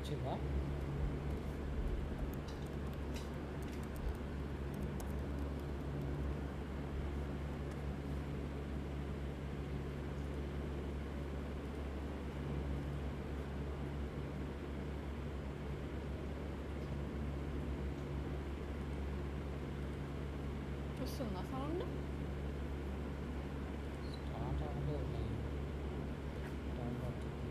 వచ్చిందా? వస్తుందా sound? Start అవ్వలేదు. టైం పడుతుంది.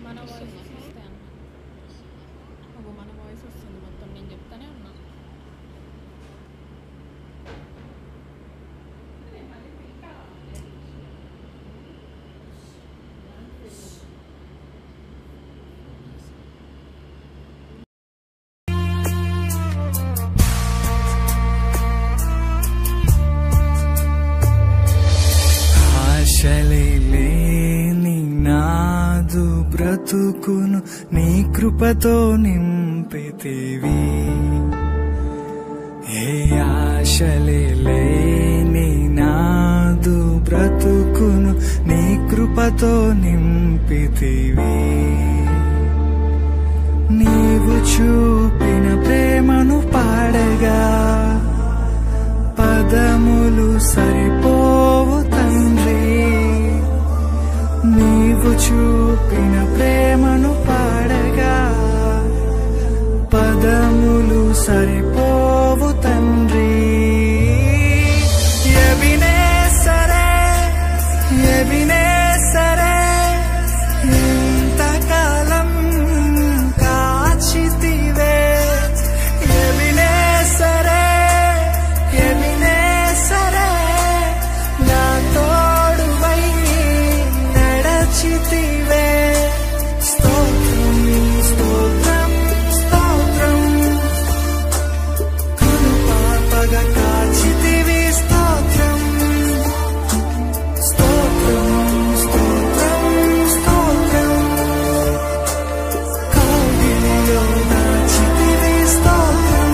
మన వాయిస్ వస్తే అన్న మన వాయిస్ వస్తుంది మొత్తం, నేను చెప్తానే ఉన్నా. ఆశలేని నాదు బ్రతుకును నీ కృపతో నింపితివి. ఏ ఆశలేని నాదు బ్రతుకును నీ కృపతో నింపితివి. నీవు చూపిన ప్రేమను పాడగా పదములు సరిపోవు తండ్రి. నీవు చూపిన ప్రేమను పాడగా పదములు సరిపోవు తండ్రి. ఎబినేసరే ఎబినేసరే ఇంతకాలం కాచితివే. ఎబినేసరే ఎబినేసరే నా తోడువై నడచితివే. స్తోత్రం స్తోత్రం స్తోత్రం కృపాపగా కాచితివి. స్తోత్రం స్తోత్రం స్తోత్రం స్తోత్రం కౌగిలిలో దాచితివి. స్తోత్రం.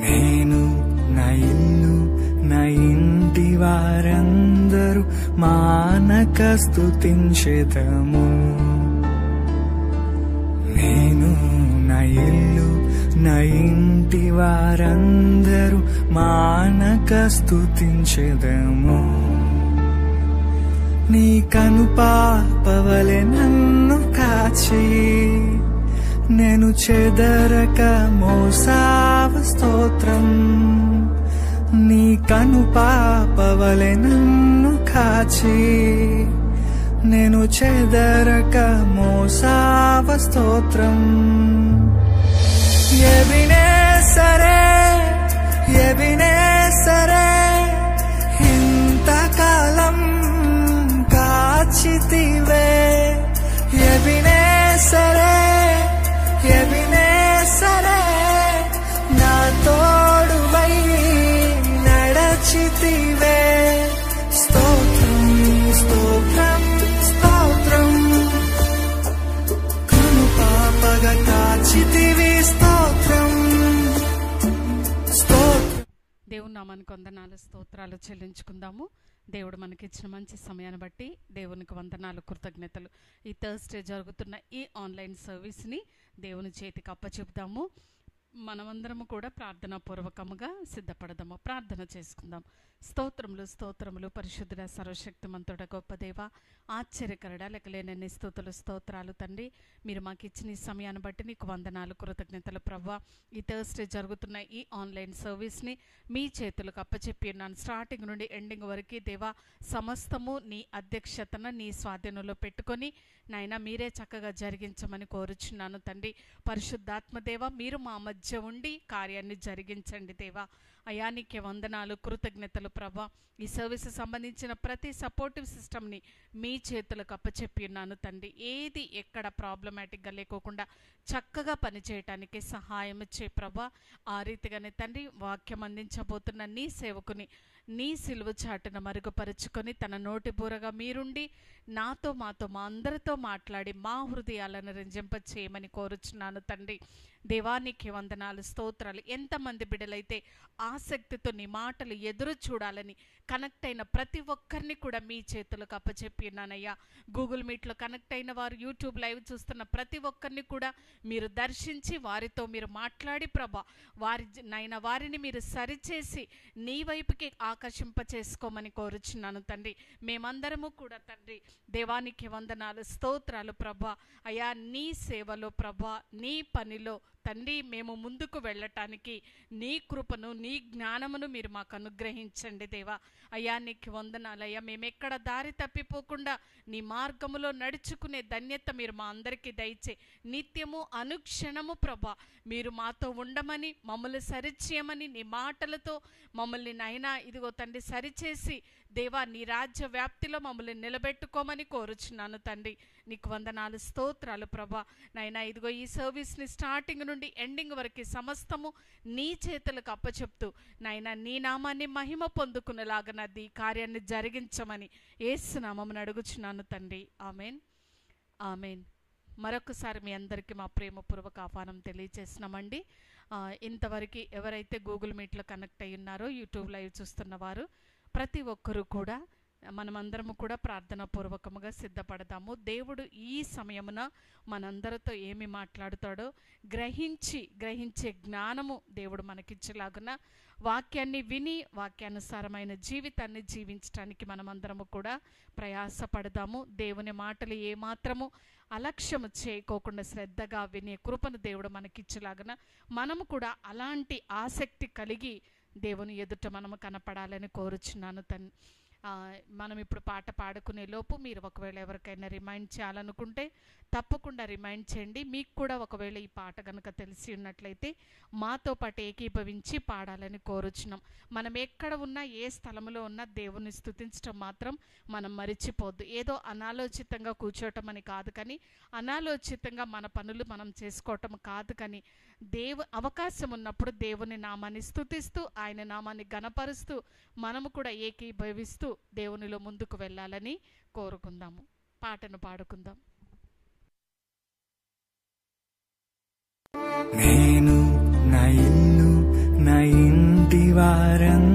నేను నా ఇల్లు నా ఇంటి వారందరూ మానక స్తుతించెదము. నేను నా ఇల్లు నా ఇంటి వారందరూ మానక స్తుతించెదము. నీ కనుపాపవలె నన్ను కాచి నేను చెదరక మోసావు. స్తోత్రం. నీ కనుపాపవలె నన్ను కాచి నేను చెదరక మోసావు. స్తోత్రం. ఎబినేసరే ఎబినేసరే ఇంతకాలం కాచితివే. ఎబినేసరే ఎబినేసరే నా తోడువై నడచితివే. స్తోత్రం స్తోత్రం స్తోత్రం కృపాపగా కాచితివి. స్తోత్రం స్తోత్రం. దేవుని నామానికి వందనాలు స్తోత్రాలు చెల్లించుకుందాము. దేవుడు మనకిచ్చిన మంచి సమయాన్ని బట్టి దేవునికి వందనాలు కృతజ్ఞతలు. ఈ థర్స్డే జరుగుతున్న ఈ ఆన్లైన్ సర్వీస్ని దేవుని చేతికి అప్పచెప్దాము. మనమందరము కూడా ప్రార్థనాపూర్వకముగా సిద్ధపడదాము. ప్రార్థన చేసుకుందాం. స్తోత్రములు స్తోత్రములు పరిశుద్ధుడ సర్వశక్తిమంతుడ గొప్ప దేవ, ఆశ్చర్యకరుడ లెక్కలేనన్ని స్తుతులు స్తోత్రాలు తండ్రి. మీరు మాకు ఇచ్చిన ఈ సమయాన్ని బట్టి నీకు వందనాలు కృతజ్ఞతలు ప్రవ్వా. ఈ థర్స్డే జరుగుతున్న ఈ ఆన్లైన్ సర్వీస్ని మీ చేతులకు అప్పచెప్పి ఉన్నాను. స్టార్టింగ్ నుండి ఎండింగ్ వరకు దేవా సమస్తము నీ అధ్యక్షతన నీ స్వాధీనంలో పెట్టుకొని నాయన మీరే చక్కగా జరిగించమని కోరుచున్నాను తండ్రి. పరిశుద్ధాత్మదేవ మీరు మా మధ్య ఉండి కార్యాన్ని జరిగించండి దేవా. అయానికి వందనాలు కృతజ్ఞతలు ప్రభా. ఈ సర్వీస్ సంబంధించిన ప్రతి సపోర్టివ్ సిస్టమ్ని మీ చేతులకు అప్పచెప్పి ఉన్నాను తండ్రి. ఏది ఎక్కడ ప్రాబ్లమాటిక్గా లేకోకుండా చక్కగా పనిచేయటానికి సహాయం చే ప్రభా. ఆ రీతిగానే తండ్రి వాక్యం అందించబోతున్న నీ సేవకుని నీ సిలువ చాటున మరుగుపరుచుకొని తన నోటి బూరగా మీరుండి నాతో మాతో మా అందరితో మాట్లాడి మా హృదయాలను రంజింప చేయమని కోరుచున్నాను తండ్రి. దేవానికి వందనాలు, స్తోత్రాలు. ఎంతమంది బిడ్డలైతే ఆసక్తితో నీ మాటలు ఎదురు చూడాలని కనెక్ట్ అయిన ప్రతి ఒక్కరిని కూడా మీ చేతులకు అప్పచెప్పి ఉన్నానయ్యా. గూగుల్ మీట్లో కనెక్ట్ అయిన వారు, యూట్యూబ్ లైవ్ చూస్తున్న ప్రతి ఒక్కరిని కూడా మీరు దర్శించి వారితో మీరు మాట్లాడి ప్రభా వారిని మీరు సరిచేసి నీ వైపుకి ఆకర్షింప చేసుకోమని కోరుచున్నాను తండ్రి. మేమందరము కూడా తండ్రి దేవానికి వందనాలు, స్తోత్రాలు ప్రభా. అయా నీ సేవలో ప్రభా, నీ పనిలో తండ్రి మేము ముందుకు వెళ్ళటానికి నీ కృపను, నీ జ్ఞానమును మీరు మాకు అనుగ్రహించండి దేవా. అయ్యా నీకు వందనాలయ్యా. మేమెక్కడ దారి తప్పిపోకుండా నీ మార్గములో నడుచుకునే ధన్యత మీరు మా అందరికీ దయచే. నిత్యము అనుక్షణము ప్రభా మీరు మాతో ఉండమని, మమ్మల్ని సరిచేయమని, నీ మాటలతో మమ్మల్ని నైనా ఇదిగో తండ్రి సరిచేసి దేవా నీ రాజ్య వ్యాప్తిలో మమ్మల్ని నిలబెట్టుకోమని కోరుచున్నాను తండ్రి. నీకు వందనాలు, స్తోత్రాలు ప్రభా. నైనా ఇదిగో ఈ సర్వీస్ని స్టార్టింగ్ నుండి ఎండింగ్ వరకు సమస్తము నీ చేతులకు అప్పచెప్తూ నైనా నీ నామాన్ని మహిమ పొందుకునేలాగనది కార్యాన్ని జరిగించమని యేసు నామమున అడుగుచున్నాను తండ్రి. Amen, amen. మరొకసారి మీ అందరికీ మా ప్రేమపూర్వక ఆహ్వానం తెలియజేస్తున్నామండి. ఇంతవరకు ఎవరైతే గూగుల్ మీట్లో కనెక్ట్ అయ్యి ఉన్నారో, యూట్యూబ్ లైవ్ చూస్తున్న వారు ప్రతి ఒక్కరూ కూడా మనమందరము కూడా ప్రార్థనా పూర్వకముగా సిద్ధపడదాము. దేవుడు ఈ సమయమున మనందరితో ఏమి మాట్లాడుతాడో గ్రహించే జ్ఞానము దేవుడు మనకిచ్చేలాగున వాక్యాన్ని విని వాక్యానుసారమైన జీవితాన్ని జీవించడానికి మనమందరము కూడా ప్రయాసపడదాము. దేవుని మాటలు ఏమాత్రము అలక్ష్యము చేయకోకుండా శ్రద్ధగా వినే కృపను దేవుడు మనకిచ్చేలాగున మనము కూడా అలాంటి ఆసక్తి కలిగి దేవుని ఎదుట మనము కనపడాలని కోరుచున్నాను మనం ఇప్పుడు పాట పాడుకునే లోపు మీరు ఒకవేళ ఎవరికైనా రిమైండ్ చేయాలనుకుంటే తప్పకుండా రిమైండ్ చేయండి. మీకు కూడా ఒకవేళ ఈ పాట కనుక తెలిసి ఉన్నట్లయితే మాతో పాటు ఏకీభవించి పాడాలని కోరుచున్నాం. మనం ఎక్కడ ఉన్నా, ఏ స్థలంలో ఉన్నా దేవుని స్తుతించడం మాత్రం మనం మరిచిపోద్దు. ఏదో అనాలోచితంగా కూర్చోవటం అని కాదు, కానీ అనాలోచితంగా మన పనులు మనం చేసుకోవటం కాదు, కానీ అవకాశం ఉన్నప్పుడు దేవుని నామాన్ని స్తుతిస్తూ ఆయన నామాన్ని ఘనపరుస్తూ మనము కూడా ఏకీభవిస్తూ దేవునిలో ముందుకు వెళ్ళాలని కోరుకుందాము. పాటను పాడుకుందాం. నేను నా ఇల్లు నా ఇంటి వారం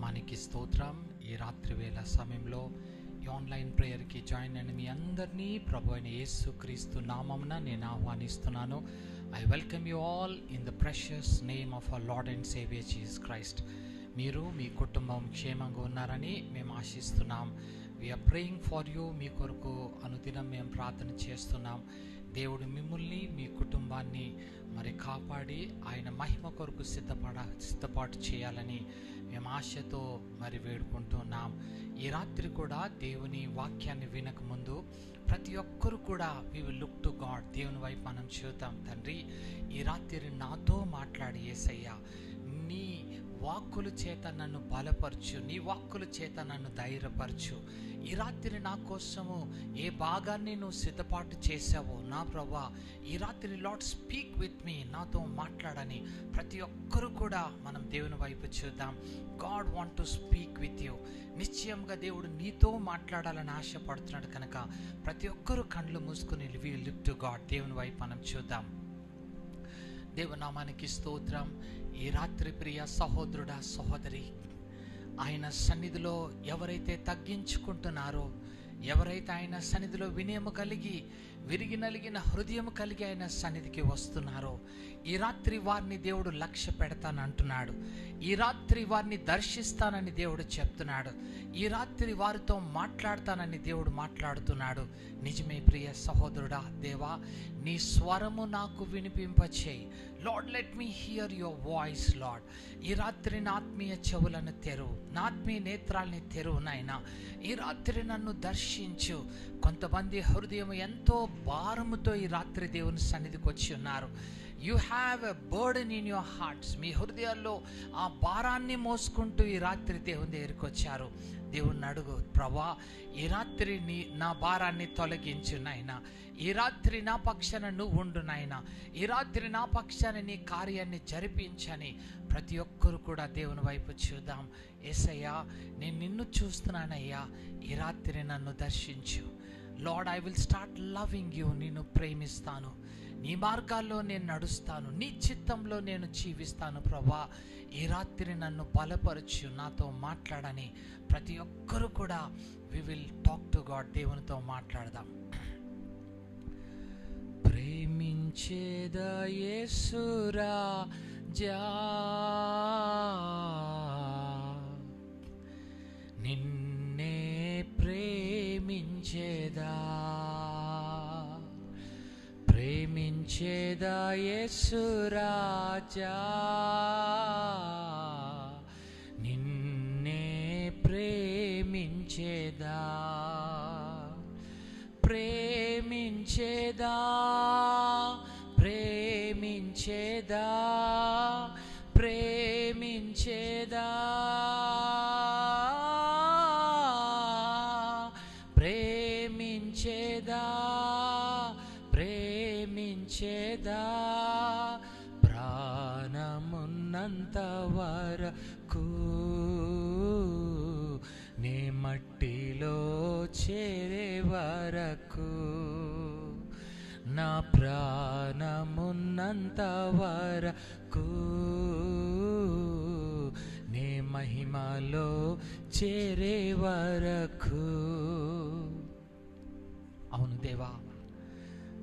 నామానికి స్తోత్రం. ఈ రాత్రి వేళ సమయంలో ఈ ఆన్లైన్ ప్రేయర్కి జాయిన్ అయిన మీ అందరినీ ప్రభు అయిన యేసు క్రీస్తు నామమున నేను ఆహ్వానిస్తున్నాను. I welcome you all in the precious name of our Lord and saviour Jesus Christ. మీరు మీ కుటుంబం క్షేమంగా ఉన్నారని మేము ఆశిస్తున్నాం. We're praying for you. మీ కొరకు అనుదినం మేము ప్రార్థన చేస్తున్నాం. దేవుడు మిమ్మల్ని మీ కుటుంబాన్ని మరి కాపాడి ఆయన మహిమ కొరకు సిద్ధపాటు చేయాలని మేము ఆశతో మరి వేడుకుంటున్నాం. ఈ రాత్రి కూడా దేవుని వాక్యాన్ని వినక ముందు ప్రతి ఒక్కరు కూడా we will look to God. దేవుని వైపు మనం చూద్దాం. తండ్రి, ఈ రాత్రి నాతో మాట్లాడి యేసయ్యా, నీ వాక్కుల చేత నన్ను బలపరచు, నీ వాక్కుల చేత నన్ను ధైర్యపరచు. ఈ రాత్రి నా కోసము ఏ భాగాన్ని నువ్వు సిద్ధపాటు చేసావో నా ప్రభా, ఈ రాత్రి లార్డ్ స్పీక్ విత్ మీ, నాతో మాట్లాడని ప్రతి ఒక్కరు కూడా మనం దేవుని వైపు చూద్దాం. God want to speak with you. నిశ్చయంగా దేవుడు నీతో మాట్లాడాలని ఆశపడుతున్నాడు కనుక ప్రతి ఒక్కరూ కళ్ళు మూసుకుని వి లుక్ టు గాడ్. దేవుని వైపు మనం చూద్దాం. దేవునామానికి స్తోత్రం. ఈ రాత్రి ప్రియ సహోదరుడా, సహోదరి, ఆయన సన్నిధిలో ఎవరైతే తగ్గించుకుంటున్నారో, ఎవరైతే ఆయన సన్నిధిలో వినయము కలిగి విరిగి నలిగిన హృదయం కలిగి ఆయన సన్నిధికి వస్తున్నారో, ఈ రాత్రి వారిని దేవుడు లక్ష్య పెడతానంటున్నాడు. ఈ రాత్రి వారిని దర్శిస్తానని దేవుడు చెప్తున్నాడు. ఈ రాత్రి వారితో మాట్లాడతానని దేవుడు మాట్లాడుతున్నాడు. నిజమే ప్రియ సహోదరుడా, దేవా, నీ స్వరము నాకు వినిపింపచేయి. Lord, let me hear your voice. Lord, ఈ రాత్రి నా ఆత్మీయ చెవులను తెరువు, నా ఆత్మీయ నేత్రాలని తెరువు నాయనా. ఈ రాత్రి నన్ను దర్శించు. కొంతమంది హృదయం ఎంతో భారముతో ఈ రాత్రి దేవుని సన్నిధికి వచ్చి ఉన్నారు. You have a burden in your hearts. మీ హృదయాల్లో ఆ భారాన్ని మోసుకుంటూ ఈ రాత్రి దేవుని దగ్గరికి వచ్చారు. దేవుణ్ణి అడుగు, ప్రభా, ఈ రాత్రి నా భారాన్ని తొలగించు నాయనా. ఈ రాత్రి నా పక్షాన నువ్వు ఉండు నాయనా. ఈ రాత్రి నా పక్షాన నీ కార్యాన్ని జరిపించని ప్రతి ఒక్కరు కూడా దేవుని వైపు చూద్దాం. యేసయ్యా, నేను నిన్ను చూస్తున్నానయ్యా, ఈ రాత్రి నన్ను దర్శించు. Lord, I will start loving you. నిన్ను ప్రేమిస్తాను, నీ మార్గాల్లో నేను నడుస్తాను, నీ చిత్తంలో నేను జీవిస్తాను. ప్రభా, ఈ రాత్రి నన్ను బలపరచు, నాతో మాట్లాడని ప్రతి ఒక్కరు కూడా we will talk to God. దేవునితో మాట్లాడదాం. ప్రేమించేదా యేసు రాజా, నిన్నే ప్రేమించేదా, ప్రేమించేదా యేసు రాజా, నిన్నే ప్రేమించేదా, ప్రేమించేదా, ప్రేమించేదా, ప్రేమించేదా, ప్రేమించేదా, ప్రేమించేదా, ప్రాణమున్నంత వరకు నే మట్టిలో చేరే వరకు, నా ప్రాణమున్నంత వరకు నే మహిమలో చేరే వరకు. అవును దేవా,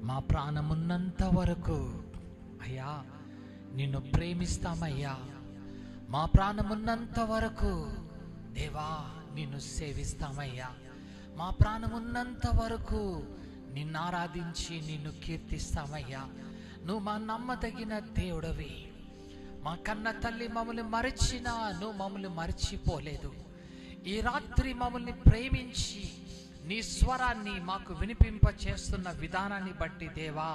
మా ప్రాణమున్నంత వరకు అయ్యా నిన్ను ప్రేమిస్తామయ్యా. మా ప్రాణమున్నంత వరకు దేవా నిన్ను సేవిస్తామయ్యా. మా ప్రాణమున్నంత వరకు నిన్ను ఆరాధించి నిన్ను కీర్తిస్తామయ్యా. నువ్వు మా నమ్మదగిన దేవుడవి. మా కన్న తల్లి మమ్మల్ని మరచినా నువ్వు మమ్మల్ని మరచిపోలేదు. ఈ రాత్రి మమ్మల్ని ప్రేమించి నీ స్వరాన్ని మాకు వినిపింప చేస్తున్న విధానాన్ని బట్టి దేవా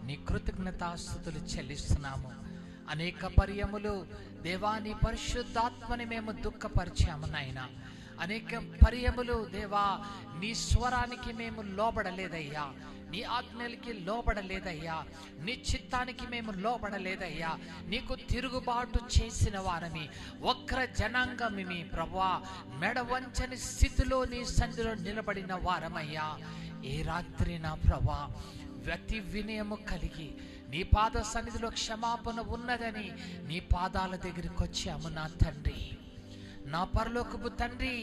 నీ కృతజ్ఞతాస్తుతులు చెల్లిస్తున్నాము. అనేక పర్యములు దేవా నీ పరిశుద్ధాత్మని మేము దుఃఖపరిచాము నాయనా. అనేక పర్యములు దేవా నీ స్వరానికి మేము లోబడలేదయ్యా, నీ ఆజ్ఞలకి లోబడలేదయ్యా, నీ చిత్తానికి మేము లోబడలేదయ్యా. నీకు తిరుగుబాటు చేసిన వారమి, వక్ర జనాంగమి ప్రభువా, మెడవంచని స్థితిలో నీ సన్నిధిలో నిలబడిన వారమయ్యా. ఈ రాత్రి నా ప్రభువా వ్యతి వినయము కలిగి నీ పాద సన్నిధిలో క్షమాపణ ఉన్నదని నీ పాదాల దగ్గరికి వచ్చాము నా తండ్రి. నా పరలోకపు తండ్రి,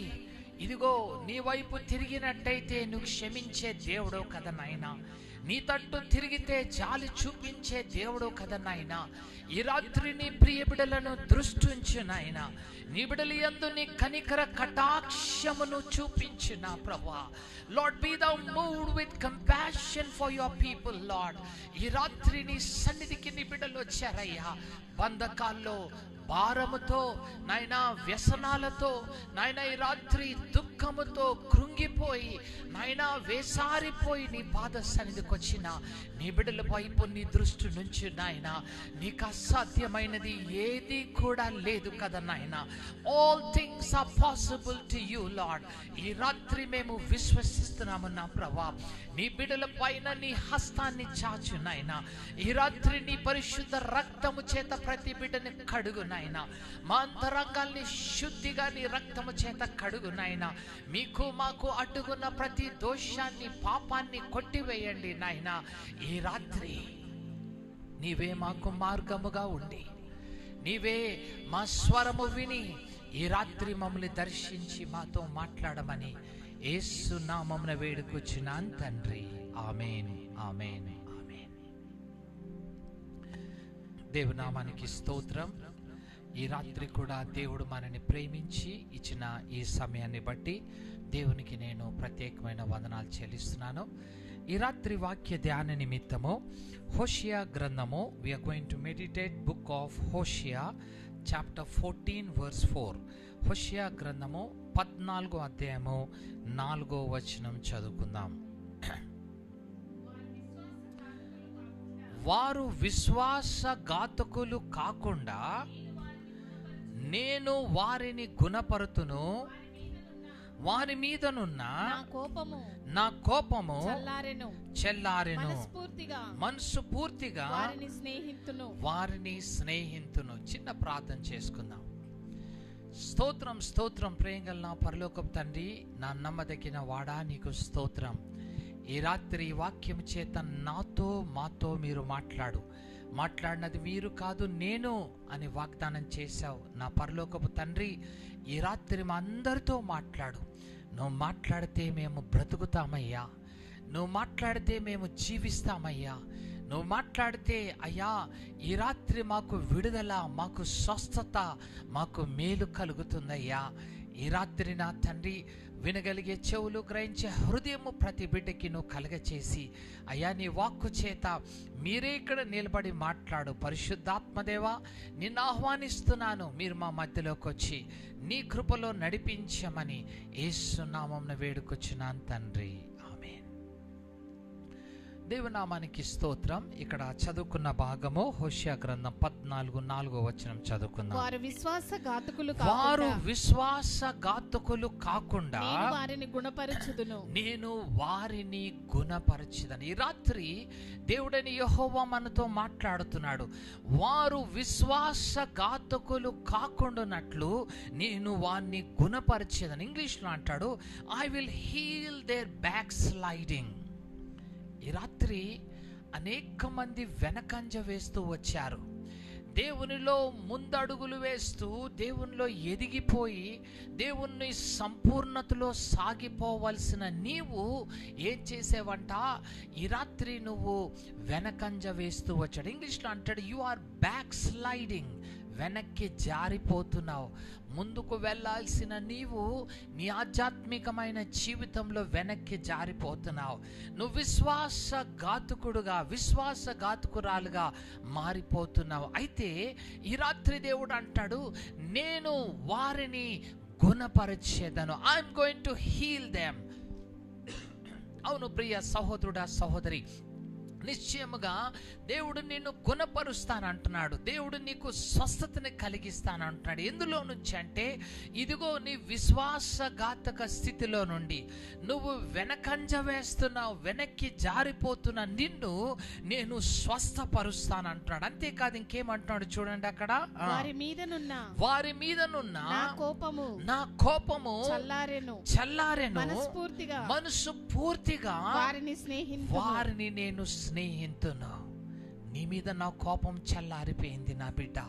ఇదిగో నీ వైపు తిరిగినట్టయితే నువ్వు క్షమించే దేవుడో కదా నాయనా, నీ తట్టు తిరిగితే జాలి చూపించే దేవుడో కదా నాయనా. ఈ రాత్రి నీ ప్రియ బిడలను దృష్టించు నాయనా, నీ బిడల యందు నీ కనికర కటాక్షమును చూపించు నా ప్రభువా. Lord, be thou moved with compassion for your people, Lord. ఈ రాత్రి నీ సన్నిధికి నీ బిడ్డలు వచ్చారయ్యా, బంధకాల్లో, భారముతో నాయనా, వ్యసనాలతో నాయనా, ఈ రాత్రి దుఃఖముతో కృంగిపోయి నాయనా, వేసారిపోయి నీ పాద సన్నిధికి వచ్చిన నీ బిడ్డల వైపు నీ దృష్టి నుంచి నాయనా, నీకు అసాధ్యమైనది ఏది కూడా లేదు కదా నాయనా. All things are possible to you Lord. ఈ రాత్రి మేము విశ్వసిస్తున్నాము నా ప్రభా, నీ బిడ్డల పైన నీ హస్తాన్ని చాచు నాయనా. ఈ రాత్రి నీ పరిశుద్ధ రక్తము చేత ప్రతి బిడ్డని కడుగు నాయనా, మా అంతరంగాల్ని శుద్ధిగా నీ రక్తము చేత కడుగు నాయనా. మీకు మాకు అడ్డుకున్న ప్రతి దోషాన్ని, పాపాన్ని కొట్టివేయండి నాయనా. ఈ రాత్రి నీవే మాకు మార్గముగా ఉండి, నీవే మా స్వరము విని ఈ రాత్రి మమ్మల్ని దర్శించి మాతో మాట్లాడమని యేసు నామమున వేడుకొచ్చున్నాను తండ్రి. ఆమేన్, ఆమేన్, ఆమేన్. దేవుని నామానికి స్తోత్రం. ఈ రాత్రి కూడా దేవుడు మనని ప్రేమించి ఇచ్చిన ఈ సమయాన్ని బట్టి దేవునికి నేను ప్రత్యేకమైన వందనాలు చెల్లిస్తున్నాను. ఈ రాత్రి వాక్య ధ్యాన నిమిత్తము హోషియా గ్రంథము, we are going to meditate book of Hosea chapter 14 verse 4. Hosea గ్రంథము 14వ అధ్యాయము 4వ వచనం చదువుకుందాం. వారు విశ్వాసఘాతకులు కాకుండా నేను వారిని గుణపరుతును, వారి మీదనున్న నా కోపము చల్లారెను, మనసు పూర్తిగా వారిని స్నేహితును. చిన్న ప్రార్థన చేసుకుందాం. స్తోత్రం, స్తోత్రం. ప్రేమగల నా పరలోకపు తండ్రి, నా నమ్మదగిన వాడా, నీకు స్తోత్రం. ఈ రాత్రి వాక్యం చేత నాతో మాతో మీరు మాట్లాడినది మీరు కాదు నేను అని వాగ్దానం చేశావు నా పరలోకపు తండ్రి. ఈ రాత్రి మా అందరితో మాట్లాడు. నువ్వు మాట్లాడితే మేము బ్రతుకుతామయ్యా, నువ్వు మాట్లాడితే మేము జీవిస్తామయ్యా, నువ్వు మాట్లాడితే అయ్యా ఈ రాత్రి మాకు విడుదల, మాకు స్వస్థత, మాకు మేలు కలుగుతుందయ్యా. ఈ రాత్రి నా తండ్రి వినగలిగే చెవులు, గ్రహించే హృదయము ప్రతి బిడ్డకి నువ్వు కలగచేసి అయ్యా నీ వాక్కు చేత మీరే ఇక్కడ నిలబడి మాట్లాడు. పరిశుద్ధాత్మదేవా, నిన్ను ఆహ్వానిస్తున్నాను, మీరు మా మధ్యలోకి వచ్చి నీ కృపలో నడిపించమని యేసు నామమున వేడుకొచ్చున్నాను తండ్రి. ఆమేన్. దేవునామానికి స్తోత్రం. ఇక్కడ చదువుకున్న భాగము హోషియా గ్రంథం 14:4వ వచనం చదువుకుందాం. వారు విశ్వాసఘాతకులు కాకుండా నేను వారిని గుణపరచుదును. ఈ రాత్రి దేవుడని యెహోవా మనతో మాట్లాడుతున్నాడు. వారు విశ్వాసఘాతకులు కాకుండానట్లు నేను వారిని గుణపరచేదను. ఇంగ్లీష్లో అంటాడు, I will heal their backsliding. ఈ రాత్రి అనేక మంది వెనకంజ వేస్తూ వచ్చారు, దేవునిలో ముందడుగులు వేస్తూ దేవునిలో ఎదిగిపోయి దేవుని సంపూర్ణతలో సాగిపోవలసిన నీవు ఏం చేసేవంట? ఈ రాత్రి నువ్వు వెనకంజ వేస్తూ వచ్చాడు. ఇంగ్లీష్లో అంటాడు, యు ఆర్ బ్యాక్ స్లైడింగ్. వెనక్కి జారిపోతున్నావు. ముందుకు వెళ్ళాల్సిన నీవు నీ ఆధ్యాత్మికమైన జీవితంలో వెనక్కి జారిపోతున్నావు. నువ్వు విశ్వాసఘాతుకురాలుగా మారిపోతున్నావు. అయితే ఈ రాత్రి దేవుడు అంటాడు, నేను వారిని గుణపరిచేదను. I'm going to heal them. అవును ప్రియ సహోదరుడా, సహోదరి, నిశ్చయముగా దేవుడు నిన్ను గుణపరుస్తానంటున్నాడు. దేవుడు నీకు స్వస్థతని కలిగిస్తానంటున్నాడు. ఎందులో నుంచి అంటే, ఇదిగో నీ విశ్వాసఘాతక స్థితిలో నుండి నువ్వు వెనకంజ వేస్తున్నావు, వెనక్కి జారిపోతున్న నిన్ను నేను స్వస్థపరుస్తానంటున్నాడు. అంతేకాదు ఇంకేమంటున్నాడు చూడండి అక్కడ, వారి మీదనున్న నా కోపము చల్లారెను, మనసు పూర్తిగా వారిని నేను స్నేహితును. నీ మీద నా కోపం చల్లారిపోయింది నా బిడ్డ,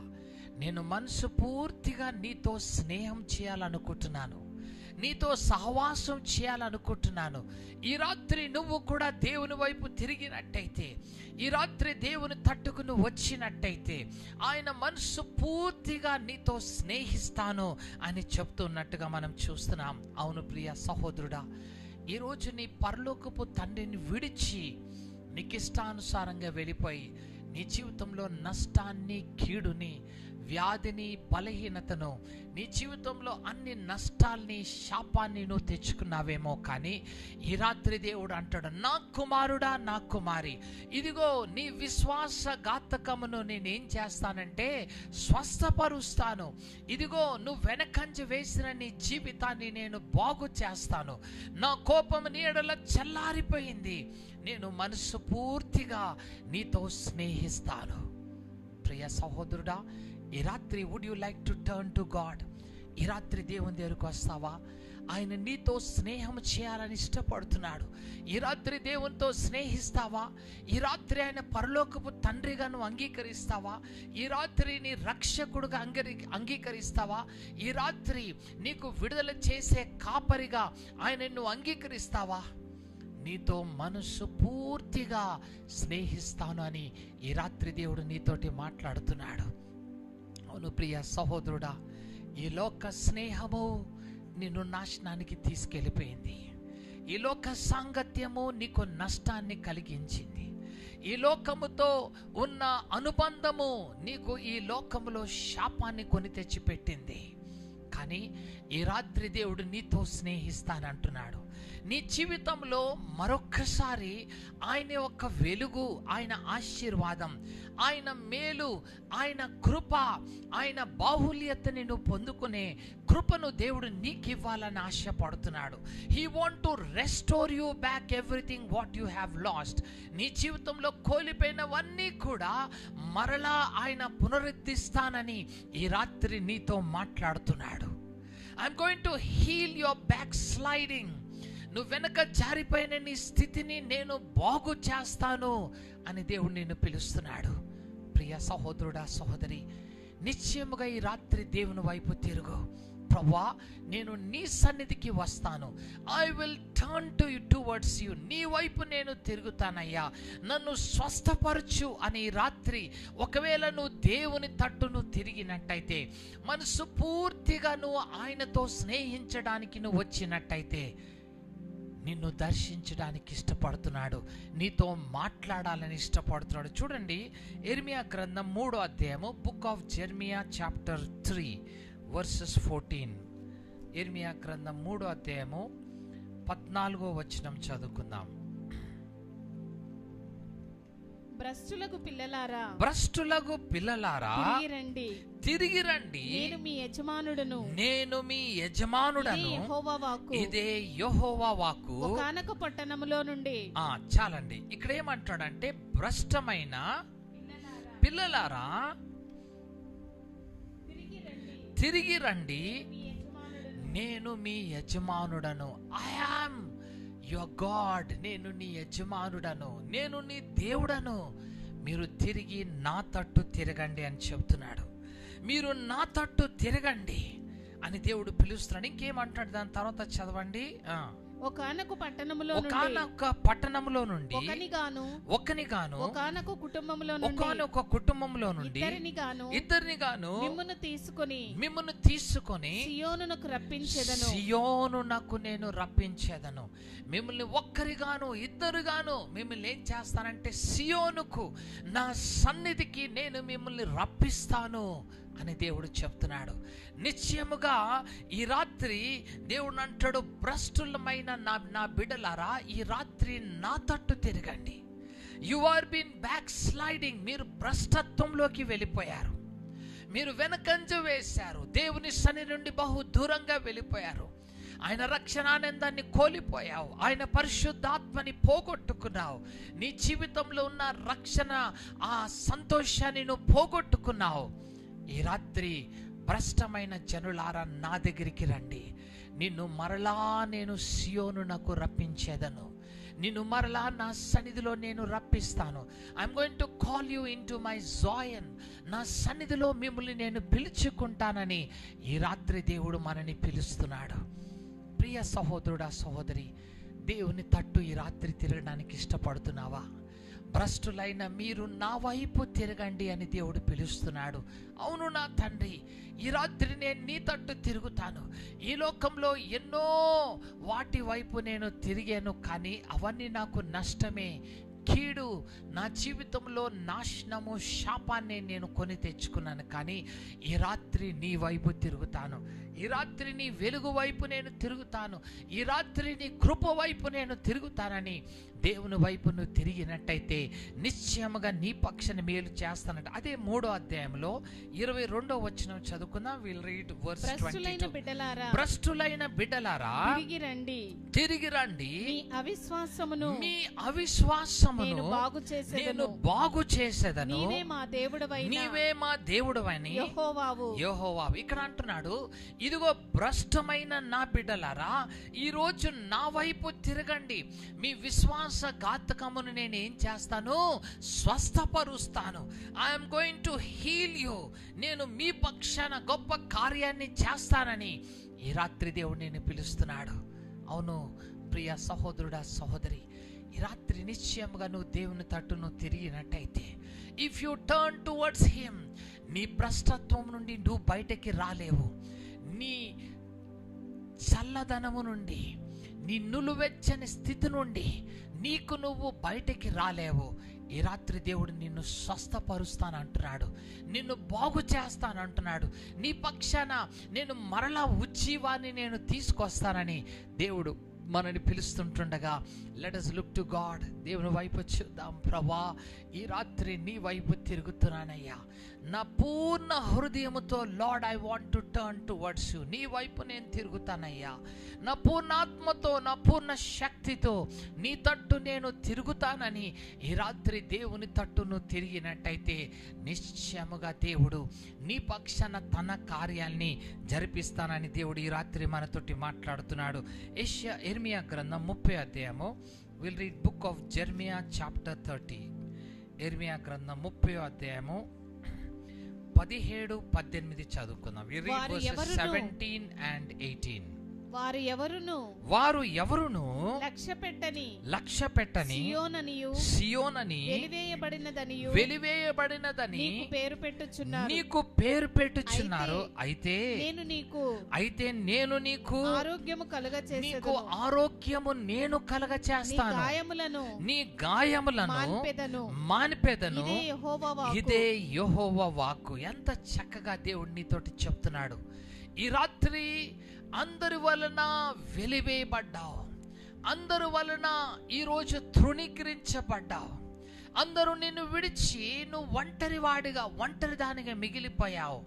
నేను మనసు పూర్తిగా నీతో స్నేహం చేయాలనుకుంటున్నాను, నీతో సహవాసం చేయాలనుకుంటున్నాను. ఈ రాత్రి నువ్వు కూడా దేవుని వైపు తిరిగినట్టయితే, ఈ రాత్రి దేవుని తట్టుకు నువ్వు వచ్చినట్టయితే, ఆయన మనసు పూర్తిగా నీతో స్నేహిస్తాను అని చెప్తున్నట్టుగా మనం చూస్తున్నాం. అవును ప్రియ సహోదరుడా, ఈరోజు నీ పరలోకపు తండ్రిని విడిచి నీకు ఇష్టానుసారంగా వెళ్ళిపోయి నీ జీవితంలో నష్టాన్ని, కీడుని, వ్యాధిని, బలహీనతను, నీ జీవితంలో అన్ని నష్టాల్ని, శాపాన్ని నువ్వు తెచ్చుకున్నావేమో. కానీ ఈ రాత్రి దేవుడు అంటాడు, నా కుమారుడా, నా కుమారి, ఇదిగో నీ విశ్వాసఘాతకమును నేనేం చేస్తానంటే స్వస్థపరుస్తాను. ఇదిగో నువ్వు వెనకంజ వేసిన నీ జీవితాన్ని నేను బాగు చేస్తాను. నా కోపం నీ ఎడల చల్లారిపోయింది. నేను మనసు పూర్తిగా నీతో స్నేహిస్తాను. ప్రియ సహోదరుడా, ఈ రాత్రి would you like to turn to God? ఈ రాత్రి దేవుని దగ్గరకు వస్తావా? ఆయన నీతో స్నేహం చేయాలని ఇష్టపడుతున్నాడు. ఈ రాత్రి దేవునితో స్నేహిస్తావా? ఈ రాత్రి ఆయన పరలోకపు తండ్రిగా నువ్వు అంగీకరిస్తావా? ఈ రాత్రి నీ రక్షకుడుగా అంగీకరిస్తావా? ఈ రాత్రి నీకు విడుదల చేసే కాపరిగా ఆయన నువ్వు అంగీకరిస్తావా? నీతో మనసు పూర్తిగా స్నేహిస్తాను అని ఈ రాత్రి దేవుడు నీతోటి మాట్లాడుతున్నాడు. అవును ప్రియ సహోదరుడా, ఈ లోక స్నేహము నిన్ను నాశనానికి తీసుకెళ్ళిపోయింది. ఈ లోక సాంగత్యము నీకు నష్టాన్ని కలిగించింది. ఈ లోకముతో ఉన్న అనుబంధము నీకు ఈ లోకములో శాపాన్ని కొని తెచ్చిపెట్టింది. కానీ ఈ రాత్రి దేవుడు నీతో స్నేహిస్తానంటున్నాడు. నీ జీవితంలో మరొక్కసారి ఆయన యొక్క వెలుగు, ఆయన ఆశీర్వాదం, ఆయన మేలు, ఆయన కృప, ఆయన బాహుల్యతని నువ్వు పొందుకునే కృపను దేవుడు నీకు ఇవ్వాలని ఆశపడుతున్నాడు. He want to restore you back everything what you have lost. నీ జీవితంలో కోల్పోయినవన్నీ కూడా మరలా ఆయన పునరుద్ధరిస్తానని ఈ రాత్రి నీతో మాట్లాడుతున్నాడు. I'm going to heal your backsliding. నువ్వు వెనక జారిపోయిన నీ స్థితిని నేను బాగు చేస్తాను అని దేవుడు నిన్ను పిలుస్తున్నాడు. ప్రియ సహోదరుడా, సహోదరి, నిశ్చయముగా ఈ రాత్రి దేవుని వైపు తిరుగు. ప్రభువా, నేను నీ సన్నిధికి వస్తాను. I will turn to you towards you. నీ వైపు నేను తిరుగుతానయ్యా, నన్ను స్వస్థపరచు అని ఈ రాత్రి ఒకవేళ నువ్వు దేవుని తట్టును తిరిగినట్టయితే, మనసు పూర్తిగా నువ్వు ఆయనతో స్నేహించడానికి నువ్వు వచ్చినట్టయితే, నిన్ను దర్శించడానికి ఇష్టపడుతున్నాడు, నీతో మాట్లాడాలని ఇష్టపడుతున్నాడు. చూడండి, యెర్మియా గ్రంథం 3వ అధ్యాయము, book of Jeremiah chapter 3 versus 14. యెర్మియా గ్రంథం 3వ అధ్యాయము 14వ వచనం చదువుకుందాం. భ్రష్టులకు పిల్లలారా, భ్రష్టులకు పిల్లలారా, తిరిగి రండి, నేను మీ యజమానుడను, నేను మీ యజమానుడను. ఇదే యెహోవా వాక్కు. ఒకానొక పట్టణములో నుండి. చాలండి. ఇక్కడ ఏమంటాడంటే, భ్రష్టమైన పిల్లలారా తిరిగి రండి, నేను మీ యజమానుడను. I am your God. నేను నీ యజమానుడను, నేను నీ దేవుడను. మీరు తిరిగి నా తట్టు తిరగండి అని చెప్తున్నాడు. మీరు నా తట్టు తిరగండి అని దేవుడు పిలుస్తున్నాడు. ఇంకేమంటాడు దాని తర్వాత చదవండి. ఒకానొక పట్టణములో నుండి ఒకనిగాను ఒకానొక కుటుంబంలో నుండి ఇద్దరిని గాను మిమ్మును తీసుకొని సియోనునకు నేను రప్పించేదను. మిమ్మల్ని ఒక్కరిగాను ఇద్దరుగాను మిమ్మల్ని ఏం చేస్తానంటే సియోనుకు, నా సన్నిధికి నేను మిమ్మల్ని రప్పిస్తాను అని దేవుడు చెప్తున్నాడు. నిశ్చయముగా ఈ రాత్రి దేవుడు అంటాడు, భ్రష్టులమైన నా బిడ్డలారా, ఈ రాత్రి నా తట్టు తిరగండి. You are been backsliding. మీరు భ్రష్టత్వంలోకి వెళ్ళిపోయారు, మీరు వెనకంజ వేశారు, దేవుని సన్నిధి నుండి బహు దూరంగా వెళ్ళిపోయారు. ఆయన రక్షణానందాన్ని కోల్పోయావు, ఆయన పరిశుద్ధాత్మని పోగొట్టుకున్నావు, నీ జీవితంలో ఉన్న రక్షణ ఆ సంతోషాన్ని నువ్వు పోగొట్టుకున్నావు. ఈ రాత్రి భ్రష్టమైన జనులారా, నా దగ్గరికి రండి, నిన్ను మరలా నేను సియోనునకు రప్పించేదను. నిన్ను మరలా నా సన్నిధిలో నేను రప్పిస్తాను. I'm going to call you in to my Zion. నా సన్నిధిలో మిమ్మల్ని నేను పిలుచుకుంటానని ఈ రాత్రి దేవుడు మనని పిలుస్తున్నాడు. ప్రియ సహోదరుడా, సహోదరి, దేవుని తట్టు ఈ రాత్రి తిరగడానికి ఇష్టపడుతున్నావా? భ్రష్టులైన మీరు నా వైపు తిరగండి అని దేవుడు పిలుస్తున్నాడు. అవును నా తండ్రి, ఈ రాత్రి నేను నీ తట్టు తిరుగుతాను. ఈ లోకంలో ఎన్నో వాటి వైపు నేను తిరిగాను, కానీ అవన్నీ నాకు నష్టమే, కీడు, నా జీవితంలో నాశనము, శాపాన్ని నేను కొని తెచ్చుకున్నాను. కానీ ఈ రాత్రి నీ వైపు తిరుగుతాను. ఈ రాత్రి నీ వెలుగు వైపు నేను తిరుగుతాను. ఈ రాత్రి నీ కృప వైపు నేను తిరుగుతానని దేవుని వైపు నువ్వు తిరిగినట్టయితే నిశ్చయముగా నీ పక్షాన్ని మేలు చేస్తానంట. అదే 3వ అధ్యాయంలో 22వ వచనం చదువుకుందాం. Will read verse 22. భ్రష్టులైన బిడ్డలారా తిరిగి రండి, మీ అవిశ్వాసమును నేను బాగు చేసేదను, నీవే మా దేవుడవని యెహోవావు. ఇక్కడ అంటున్నాడు, ఇదిగో భ్రష్టమైన నా బిడ్డలారా, ఈ రోజు నా వైపు తిరగండి. మీ విశ్వాస ఘాతకమును నేను ఏం చేస్తాను? స్వస్థపరుస్తాను. I'm going to heal you. నేను మీ పక్షాన గొప్ప కార్యాన్ని చేస్తానని ఈ రాత్రి దేవుడు నేను పిలుస్తున్నాడు. అవును ప్రియ సహోదరుడా, సహోదరి, ఈ రాత్రి నిశ్చయముగా నువ్వు దేవుని తట్టు నువ్వు తిరిగినట్టయితే, if you turn towards him, నీ భ్రష్టత్వం నుండి నువ్వు బయటకి రాలేవు. నీ చల్లదనము నుండి, నీ నులువెచ్చని స్థితి నుండి నీకు నువ్వు బయటకి రాలేవు. ఈ రాత్రి దేవుడు నిన్ను స్వస్థపరుస్తాను అంటున్నాడు, నిన్ను బాగు చేస్తాను అంటున్నాడు. నీ పక్షాన నేను మరలా ఉజ్జీవాన్ని నేను తీసుకొస్తానని దేవుడు మనని పిలుస్తుంటుండగా, let us look to God. దేవుని వైపు చూద్దాం. ప్రభా, ఈ రాత్రి నీ వైపు తిరుగుతున్నానయ్యా. నా పూర్ణ హృదయముతో lord I want to turn towards you. నీ వైపు నేను తిరుగుతానయ్యా. నా పూర్ణాత్మతో, నా పూర్ణ శక్తితో నీ తట్టు నేను తిరుగుతానని ఈ రాత్రి దేవుని తట్టు నువ్వు తిరిగినట్టయితే నిశ్చయముగా దేవుడు నీ పక్షాన తన కార్యాల్ని జరిపిస్తానని దేవుడు ఈ రాత్రి మనతోటి మాట్లాడుతున్నాడు. ఇర్మియా గ్రంథం 30వ అధ్యాయము. Will read book of Jeremiah chapter 30. ఇర్మియా గ్రంథం 30వ అధ్యాయము 17-18 చదువుకుందాం. We read verses 17 and 18. వారు ఎవరును లక్ష్యపెట్టని సియోనని వెలివేయబడినదని నీకు పేరు పెట్టుచున్నారు. అయితే నేను నీకు ఆరోగ్యము నేను కలగచేస్తాను, నీ గాయములను మాన్పెదను. ఇదే యెహోవా వాక్కు. ఎంత చక్కగా దేవుడు నీతోటి చెప్తున్నాడు. ఈ రాత్రి అందరి వలన వెలివేయబడ్డావు, అందరి వలన ఈరోజు తృణీకరించబడ్డావు, అందరూ నిన్ను విడిచి నువ్వు ఒంటరిదానిగా మిగిలిపోయావు.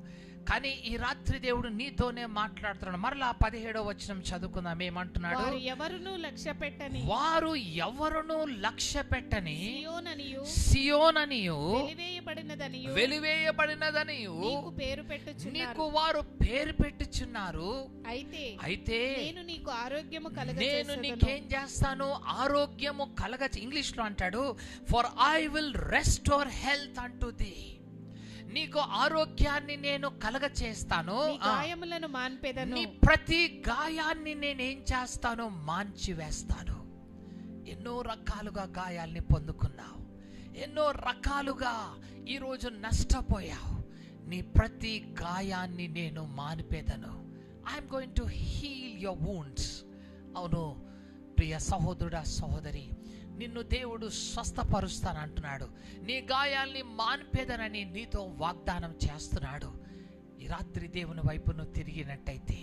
కానీ ఈ రాత్రి దేవుడు నీతోనే మాట్లాడుతున్నాడు. మరలా 17వ వచనం చదువుకుందాం. ఏమంటున్నాడు? వారు ఎవరును లక్ష్యపెట్టని సియోననియు వెలివేయబడినదనియు నీకు వారు పేరు పెట్టుచున్నారు. అయితే నేను నీకేం చేస్తాను? ఆరోగ్యము ఇంగ్లీష్ లో అంటాడు, for I will restore health unto the. నీకు ఆరోగ్యాన్ని నేను కలగచేస్తాను, నీ ప్రతి గాయాన్ని నేనేం చేస్తాను? మాంచివేస్తాను. ఎన్నో రకాలుగా గాయాల్ని పొందుకున్నావు, ఎన్నో రకాలుగా ఈరోజు నష్టపోయావు. నీ ప్రతి గాయాన్ని నేను మానిపేదను. I'm going to heal your wounds. అవును ప్రియ సహోదరుడా, సహోదరి, నిన్ను దేవుడు స్వస్థపరుస్తాను అంటున్నాడు. నీ గాయాల్ని మాన్పేదనని నీతో వాగ్దానం చేస్తున్నాడు. ఈ రాత్రి దేవుని వైపు నువ్వు తిరిగినట్టయితే,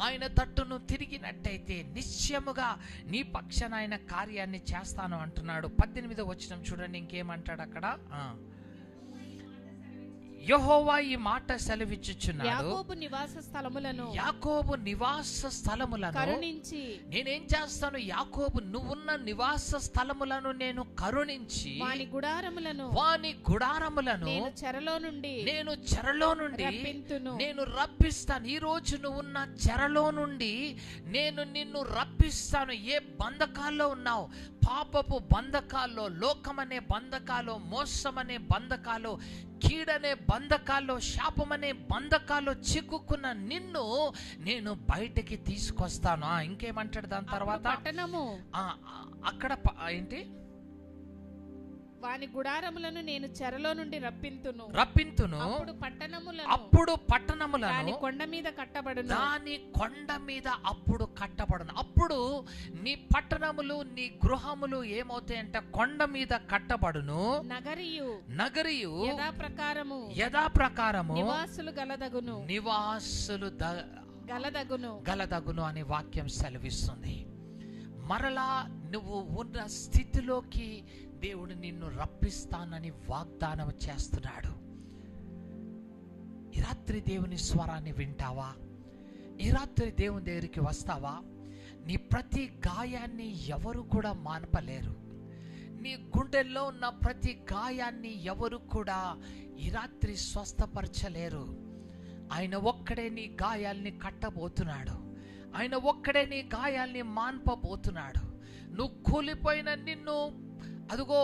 ఆయన తట్టును తిరిగినట్టయితే నిశ్చయముగా నీ పక్షాన ఆయన కార్యాన్ని చేస్తాను అంటున్నాడు. 18వ వచనం చూడండి, ఇంకేమంటాడు అక్కడ? యెహోవా ఈ మాట సెలవిచ్చుచున్నాడు, యాకోబు నివాస స్థలములను కరుణించి నేనేం చేస్తాను? యాకోబు నువ్వున్న నివాస స్థలములను నేను కరుణించి వాని గుడారములను నేను చెరలో నుండి నేను రప్పిస్తాను. ఈ రోజు నువ్వున్న చెరలో నుండి నేను నిన్ను రప్పిస్తాను. ఏ బంధకాల్లో ఉన్నావు? పాపపు బంధకాల్లో, లోకమనే బంధకాలు, మోసమనే బంధకాలు, కీడనే బంధకాల్లో, శాపమనే బంధకాల్లో చిక్కుకున్న నిన్ను నేను బయటికి తీసుకొస్తాను. ఇంకేమంటాడు దాని తర్వాత? పట్టణము అక్కడ ఏంటి? వాని గుడారములను నేను చెరలో నుండి రప్పింతును. అప్పుడు పట్టణములను దాని కొండ మీద కట్టబడును. అప్పుడు కట్టబడును. అప్పుడు నీ పట్టణములు, నీ గృహములు ఏమవుతాయంటే కొండ మీద కట్టబడును. నగరియు యథాప్రకారము నివాసులు గలదగును అని వాక్యం సెలవిస్తుంది. మరలా నువ్వు ఉన్న స్థితిలోకి దేవుడు నిన్ను రప్పిస్తానని వాగ్దానం చేస్తున్నాడు. ఈ రాత్రి దేవుని స్వరాన్ని వింటావా? ఈ రాత్రి దేవుని దగ్గరికి వస్తావా? నీ ప్రతి గాయాన్ని ఎవరు కూడా మాన్పలేరు. నీ గుండెల్లో ఉన్న ప్రతి గాయాన్ని ఎవరు కూడా ఈ రాత్రి స్వస్థపరచలేరు. ఆయన ఒక్కడే నీ గాయాల్ని కట్టబోతున్నాడు. ఆయన ఒక్కడే నీ గాయాల్ని మాన్పబోతున్నాడు. నువ్వు కూలిపోయిన నిన్ను అదుగో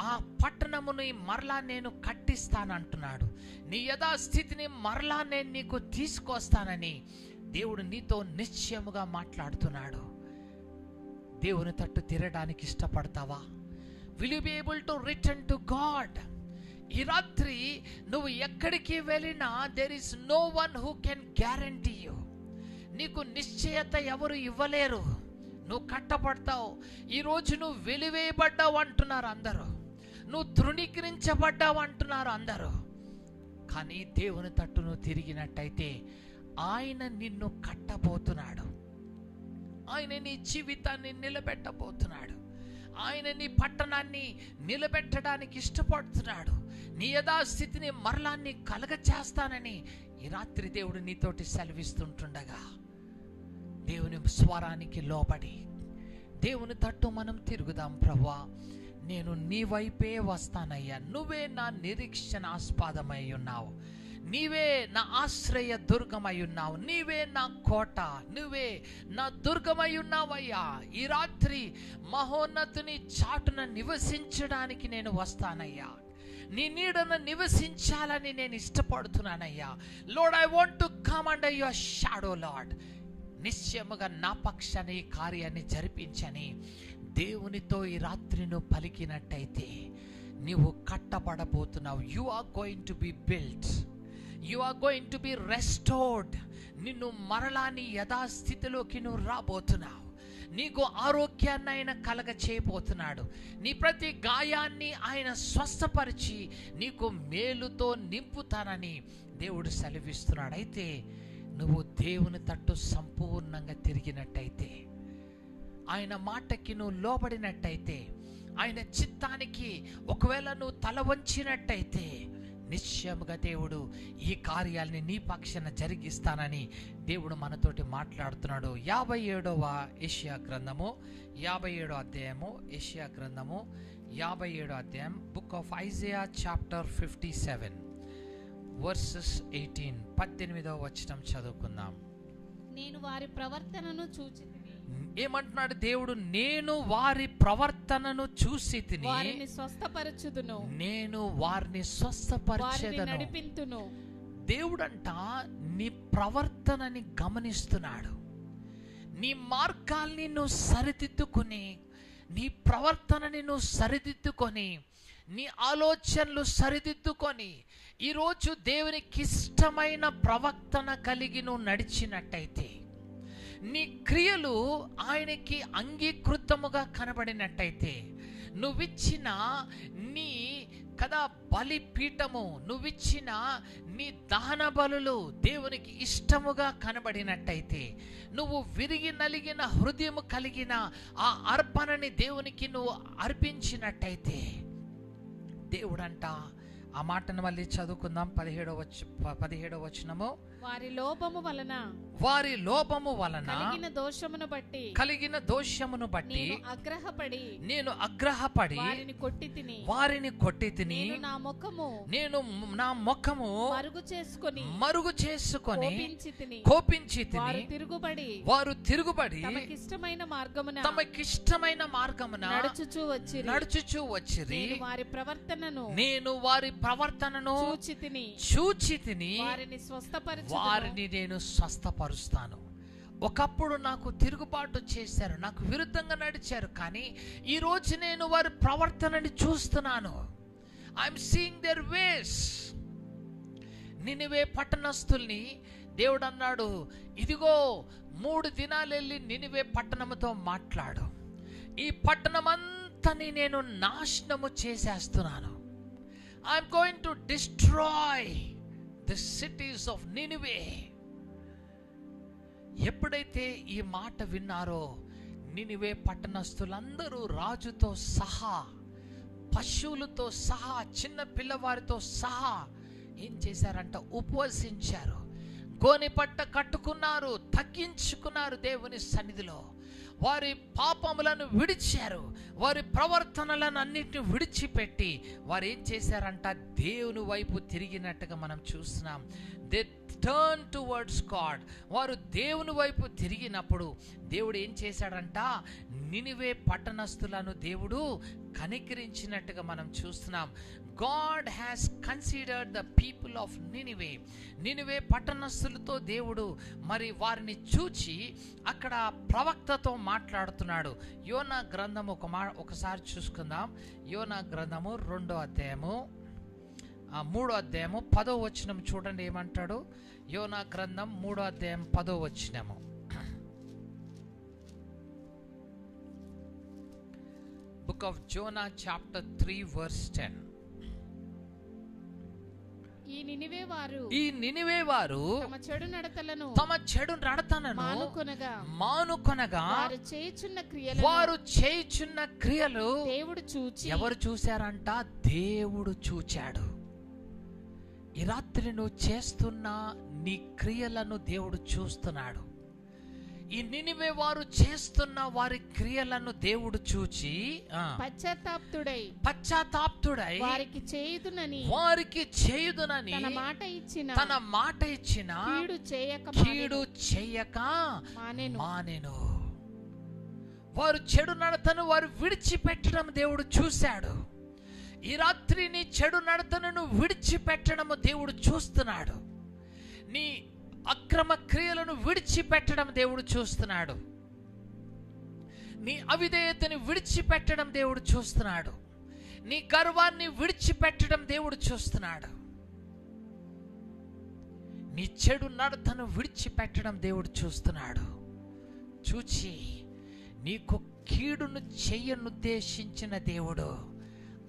ఆ పట్టణముని మరలా నేను కట్టిస్తానంటున్నాడు. నీ యథాస్థితిని మరలా నేను నీకు తీసుకొస్తానని దేవుడు నీతో నిశ్చయముగా మాట్లాడుతున్నాడు. దేవుని తట్టు తిరగడానికి ఇష్టపడతావా? Will you be able to return to God? ఈ రాత్రి నువ్వు ఎక్కడికి వెళ్ళినా there is no one who can guarantee you. నీకు నిశ్చయత ఎవరు ఇవ్వలేరు. నువ్వు కట్టబడతావు. ఈరోజు నువ్వు వెలివేయబడ్డావు అంటున్నారు అందరూ. నువ్వు తృణీకరించబడ్డావు అంటున్నారు అందరూ. కానీ దేవుని తట్టు నువ్వు తిరిగినట్టయితే ఆయన నిన్ను కట్టబోతున్నాడు. ఆయన నీ జీవితాన్ని నిలబెట్టబోతున్నాడు. ఆయన నీ పట్టణాన్ని నిలబెట్టడానికి ఇష్టపడుతున్నాడు. నీ యథాస్థితిని మరలా నీ కలగచేస్తానని ఈ రాత్రి దేవుడు నీతోటి సెలవిస్తుంటుండగా దేవుని స్వరానికి లోబడి దేవుని తట్టు మనం తిరుగుదాం. ప్రభువా, నేను నీ వైపే వస్తానయ్యా. నువ్వే నా నిరీక్షణాస్పదమై ఉన్నావు. నీవే నా ఆశ్రయ దుర్గమై ఉన్నావు. నీవే నా కోట, నువ్వే నా దుర్గమై ఉన్నావయ్యా. ఈ రాత్రి మహోన్నతుని చాటున నివసించడానికి నేను వస్తానయ్యా. నీ నీడను నివసించాలని నేను ఇష్టపడుతున్నానయ్యా. Lord, I want to come under your shadow Lord. నిశ్చయముగా నా పక్షాన్ని ఈ కార్యాన్ని జరిపించని దేవునితో ఈ రాత్రి నువ్వు పలికినట్టయితే నీవు కట్టబడబోతున్నావు. You are going to be built, you are going to be restored. నిన్ను మరలా నీ యథాస్థితిలోకి నువ్వు రాబోతున్నావు. నీకు ఆరోగ్యాన్ని ఆయన కలగ చేయబోతున్నాడు. నీ ప్రతి గాయాన్ని ఆయన స్వస్థపరిచి నీకు మేలుతో నింపుతానని దేవుడు సెలవిస్తున్నాడు. అయితే నువ్వు దేవుని తట్టు సంపూర్ణంగా తిరిగినట్టయితే, ఆయన మాటకి నువ్వు లోబడినట్టయితే, ఆయన చిత్తానికి ఒకవేళ నువ్వు తల వంచినట్టయితే నిశ్చయముగా దేవుడు ఈ కార్యాలని నీ పక్షాన జరిగిస్తానని దేవుడు మనతోటి మాట్లాడుతున్నాడు. 57వ యెషయా గ్రంథము 57వ అధ్యాయము, యెషయా గ్రంథము 57వ అధ్యాయం, book of Isaiah chapter 57 versus 18, 18వ వచనం చదువుకుందాం. నేను వారి ప్రవర్తనను చూచితిని. ఏమంటున్నాడు దేవుడు? నేను వారి ప్రవర్తనను చూసి తిని వారిని స్వస్థపరచుదును, నేను వారిని స్వస్థపరచెదను, నడిపింతును. దేవుడంట నీ ప్రవర్తనని గమనిస్తున్నాడు. నీ మార్గాల్ని నువ్వు సరిదిద్దుకొని, నీ ప్రవర్తనని నువ్వు సరిదిద్దుకొని, నీ ఆలోచనలు సరిదిద్దుకొని ఈరోజు దేవునికి ఇష్టమైన ప్రవర్తన కలిగి నువ్వు నడిచినట్టయితే, నీ క్రియలు ఆయనకి అంగీకృతముగా కనబడినట్టయితే, నువ్విచ్చిన నీ కదా బలిపీఠము, నువ్విచ్చిన నీ దహన బలులు దేవునికి ఇష్టముగా కనబడినట్టయితే, నువ్వు విరిగి నలిగిన హృదయము కలిగిన ఆ అర్పణని దేవునికి నువ్వు అర్పించినట్టయితే, దేవుడంట ఆ మాటను మళ్ళీ చదువుకుందాం. 17వ వచనము, వారి లోపము వలన కలిగిన దోషమును బట్టి నేను అగ్రహపడి వారిని కొట్టి తిని నేను నా ముఖము మరుగు చేసుకొని కోపించి తిని వారు తిరుగుబడి తమకిష్టమైన మార్గమున నడుచుచూ వచ్చిరి. నేను వారి ప్రవర్తనను చూచి తిని వారిని నేను స్వస్థపరుస్తాను. ఒకప్పుడు నాకు తిరుగుబాటు చేశారు, నాకు విరుద్ధంగా నడిచారు, కానీ ఈ రోజు నేను వారి ప్రవర్తనని చూస్తున్నాను. I'm seeing their ways. Nineveh పట్టణస్తుల్ని దేవుడు అన్నాడు, ఇదిగో 3 దినాలు వెళ్ళి నినివే పట్టణముతో మాట్లాడు, ఈ పట్టణమంతని నేను నాశనము చేసేస్తున్నాను. I'm going to destroy the cities of Nineveh. ఎప్పుడైతే ఈ మాట విన్నారో నినివే పట్టణస్తులందరూ రాజుతో సహా, పశువులతో సహా, చిన్న పిల్లవారితో సహా ఏం చేశారంట? ఉపవసించారు, గోనెపట్ట కట్టుకున్నారు, తగ్గించుకున్నారు దేవుని సన్నిధిలో. వారి పాపములను విడిచారు, వారి ప్రవర్తనలను అన్నిటిని విడిచిపెట్టి వారు ఏం చేశారంట? దేవుని వైపు తిరిగినట్టుగా మనం చూస్తున్నాం. They turn towards God. వారు దేవుని వైపు తిరిగినప్పుడు దేవుడు ఏం చేశాడంట? నినివే పట్టణస్తులను దేవుడు కనికరించినట్టుగా మనం చూస్తున్నాం. God has considered the people of Nineveh. Nineveh పట్టణస్తులతో దేవుడు మరి వారిని చూచి అక్కడ ప్రవక్తతో మాట్లాడుతున్నాడు. యోనా గ్రంథము ఒకసారి చూసుకుందాం. యోనా గ్రంథము 2వ అధ్యాయము 3వ అధ్యాయము 10వ వచనం చూడండి ఏమంటాడు. యోనా గ్రంథం 3వ అధ్యాయం 10వ వచనము. Book of Jonah chapter 3 verse 10. ఈ నినివే వారు తమ చెడు నడతలను మానుకొనగా వారు చేయుచున్న క్రియలు ఎవరు చూశారంట? దేవుడు చూచాడు. ఈ రాత్రి నువ్వు చేస్తున్న నీ క్రియలను దేవుడు చూస్తున్నాడు. ఈ నినివే వారు చేస్తున్న వారి క్రియలను దేవుడు చూచి పశ్చాత్తాప్తుడై వారికి చేయుదునని తన మాట ఇచ్చిన కీడు చేయక మానెను. వారు చెడు నడతను వారు విడిచిపెట్టడం దేవుడు చూశాడు. ఈ రాత్రి నీ చెడు నడతను విడిచిపెట్టడం దేవుడు చూస్తున్నాడు. నీ అక్రమ క్రియలను విడిచిపెట్టడం దేవుడు చూస్తున్నాడు. నీ అవిధేయతని విడిచిపెట్టడం దేవుడు చూస్తున్నాడు. నీ గర్వాన్ని విడిచిపెట్టడం దేవుడు చూస్తున్నాడు. నీ చెడు నడతను విడిచిపెట్టడం దేవుడు చూస్తున్నాడు. చూచి నీకు కీడును చెయ్యనుద్దేశించిన దేవుడు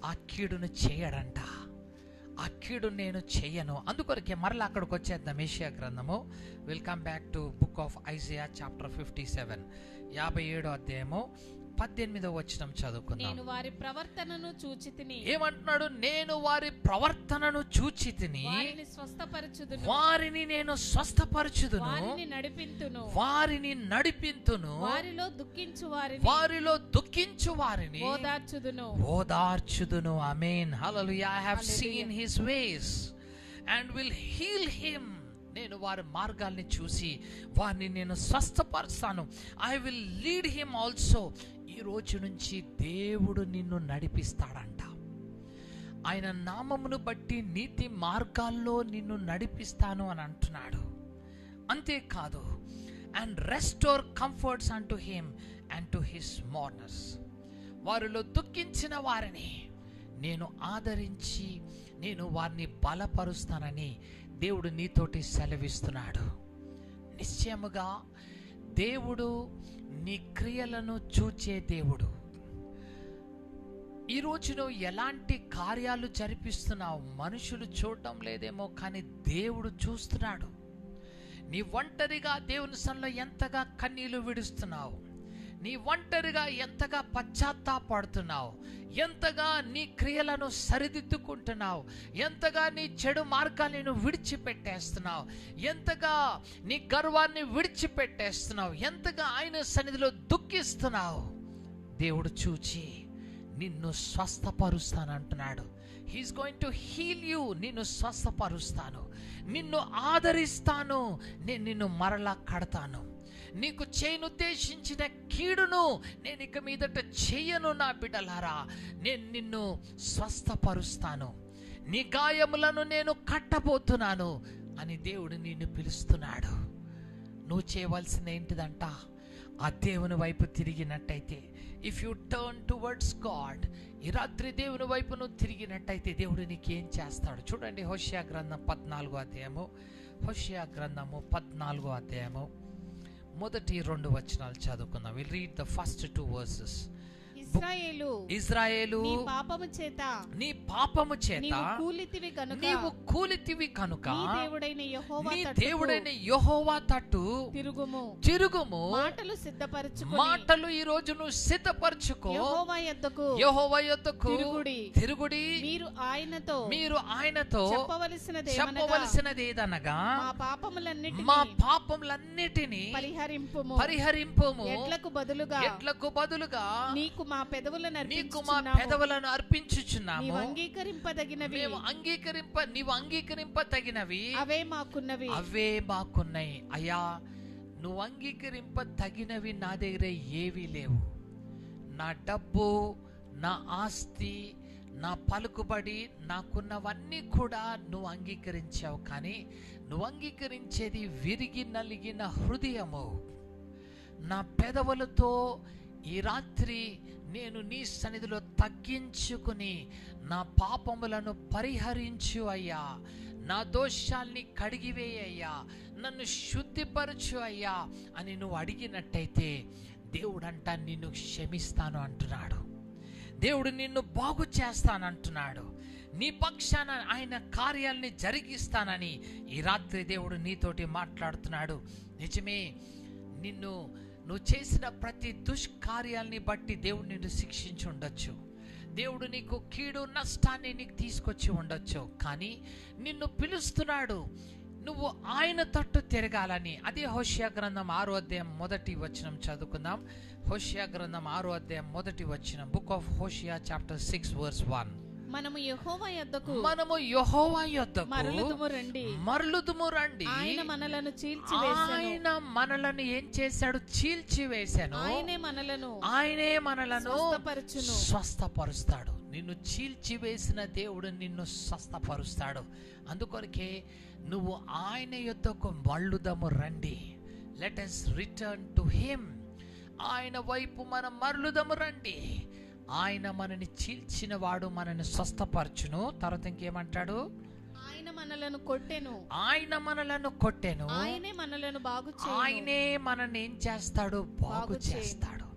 ఆ కీడును చేయడంట. ఆ కీడు నేను చెయ్యను. అందుకొరకే మరలా అక్కడికి వచ్చేద్దాం. ఏషియా గ్రంథము. Will come back to book of Isaiah chapter 57 57వ అధ్యాయము 18వ వచనం చదువుకుందాం. నేను వారి ప్రవర్తనను చూచి తిని ఏమంటున్నాడు? నేను వారి ప్రవర్తనను చూచి తిని వారిని నేను స్వస్థపరచుదును, వారిని నడిపింతును, వారిలో దుఃఖించు వారిని ఓదార్చుదును. ఆమేన్. హల్లెలూయా. I have seen his ways and will heal him. నేను వారి మార్గాల్ని చూసి వారిని నేను స్వస్థపరుస్తాను. I will lead him also. ఈ రోజు నుంచి దేవుడు నిన్ను నడిపిస్తాడంట. ఆయన నామమును బట్టి నీతి మార్గాల్లో నిన్ను నడిపిస్తాను అని అంటున్నాడు. అంతేకాదు, and restore comforts unto him and to his mourners. వారిలో దుఃఖించిన వారిని నేను ఆదరించి నేను వారిని బలపరుస్తానని దేవుడు నీతోటి సెలవిస్తున్నాడు. నిశ్చయముగా దేవుడు నీ క్రియలను చూచే దేవుడు. ఈరోజు నువ్వు ఎలాంటి కార్యాలు జరిపిస్తున్నావు మనుషులు చూడటం లేదేమో, కానీ దేవుడు చూస్తున్నాడు. నీ ఒంటరిగా దేవుని సన్నిధిలో ఎంతగా కన్నీళ్లు విడుస్తున్నావు, నీ ఒంటరిగా ఎంతగా పశ్చాత్తాపడుతున్నావు, ఎంతగా నీ క్రియలను సరిదిద్దుకుంటున్నావు, ఎంతగా నీ చెడు మార్గాన్ని నువ్వు విడిచిపెట్టేస్తున్నావు, ఎంతగా నీ గర్వాన్ని విడిచిపెట్టేస్తున్నావు, ఎంతగా ఆయన సన్నిధిలో దుఃఖిస్తున్నావు. దేవుడు చూచి నిన్ను స్వస్థపరుస్తానంటున్నాడు. He's going to heal you. నిన్ను స్వస్థపరుస్తాను, నిన్ను ఆదరిస్తాను, నేను నిన్ను మరలా కడతాను. నీకు చేయనుద్దేశించిన కీడును నేను ఇక మీదట చెయ్యను. నా బిడ్డలారా, నేను నిన్ను స్వస్థపరుస్తాను, నీ గాయములను నేను కట్టబోతున్నాను అని దేవుడు నిన్ను పిలుస్తున్నాడు. నువ్వు చేయవలసింది ఏంటిదంట? ఆ దేవుని వైపు తిరిగినట్టయితే, if you turn towards God, ఈ రాత్రి దేవుని వైపు నువ్వు తిరిగినట్టయితే దేవుడు నీకేం చేస్తాడు? చూడండి, హోషేయ గ్రంథం 14వ అధ్యాయము, హోషేయ గ్రంథము 14వ అధ్యాయము మొదటి 2 వచనాలు చదువుకుందాం. Will read the first 2 versus. ఇశ్రాయేలు నీ పాపము చేత నీవు కూలితివి కనుక నీ దేవుడైన యెహోవా తట్టు తిరుగుము. మాటలు ఈ రోజు నువ్వు సిద్ధపరచుకో. యెహోవా యొద్దకు తిరుగుడి. మీరు ఆయనతో చెప్పవలసినది ఏదనగా, మా పాపములన్నిటిని పరిహరింపుము. ఎడ్లకు బదులుగా నీకు మా పెదవులను అర్పించుచున్నాము. నీవు అంగీకరింపదగినవి అవే మాకున్నాయి. అయ్యా, నువ్వు అంగీకరింపదగినవి నా దగ్గర ఏవీ లేవు. నా డబ్బు, నా ఆస్తి, నా పలుకుబడి, నాకున్నవన్నీ కూడా నువ్వు అంగీకరించావు. కానీ నువ్వు అంగీకరించేది విరిగి నలిగిన హృదయము. నా పెదవులతో ఈ రాత్రి నేను నీ సన్నిధిలో తగ్గించుకుని నా పాపములను పరిహరించు అయ్యా, నా దోషాల్ని కడిగివేయ్యా, నన్ను శుద్ధిపరచు అయ్యా అని నువ్వు అడిగినట్టయితే దేవుడంట నిన్ను క్షమిస్తాను అంటున్నాడు. దేవుడు నిన్ను బాగు చేస్తానంటున్నాడు. నీ పక్షాన ఆయన కార్యాలని జరిగిస్తానని ఈ రాత్రి దేవుడు నీతోటి మాట్లాడుతున్నాడు. నిజమే, నువ్వు చేసిన ప్రతి దుష్కార్యాల్ని బట్టి దేవుడు నిన్ను శిక్షించి ఉండొచ్చు. దేవుడు నీకు కీడు నష్టాన్ని నీకు తీసుకొచ్చి ఉండొచ్చు. కానీ నిన్ను పిలుస్తున్నాడు నువ్వు ఆయన తట్టు తిరగాలని. అదే హోషేయ గ్రంథం 6వ అధ్యాయం 1వ వచనం చదువుకుందాం. హోషేయ గ్రంథం 6వ అధ్యాయం 1వ వచనం. Book of Hosea chapter 6 verse 1. మనము యెహోవా యొద్దకు మరలుదుము రండి. ఆయన మనలను ఏం చేశాడు? చీల్చివేశాను. ఆయనే మనలను స్వస్థపరుస్తాడు. నిన్ను చీల్చివేసిన దేవుడు నిన్ను స్వస్థపరుస్తాడు. అందుకొరకే నువ్వు ఆయన యొద్దకు మరలుదము రండి. Let us return to him. ఆయన వైపు మనం మరలుదము రండి. ఆయన మనని చీల్చిన వాడు మనని స్వస్థపరచును. తర్వాత ఇంకేమంటాడు? ఆయన మనలను కొట్టెను. ఆయనే మనల్ని ఏం చేస్తాడు? బాగు చేస్తాడు.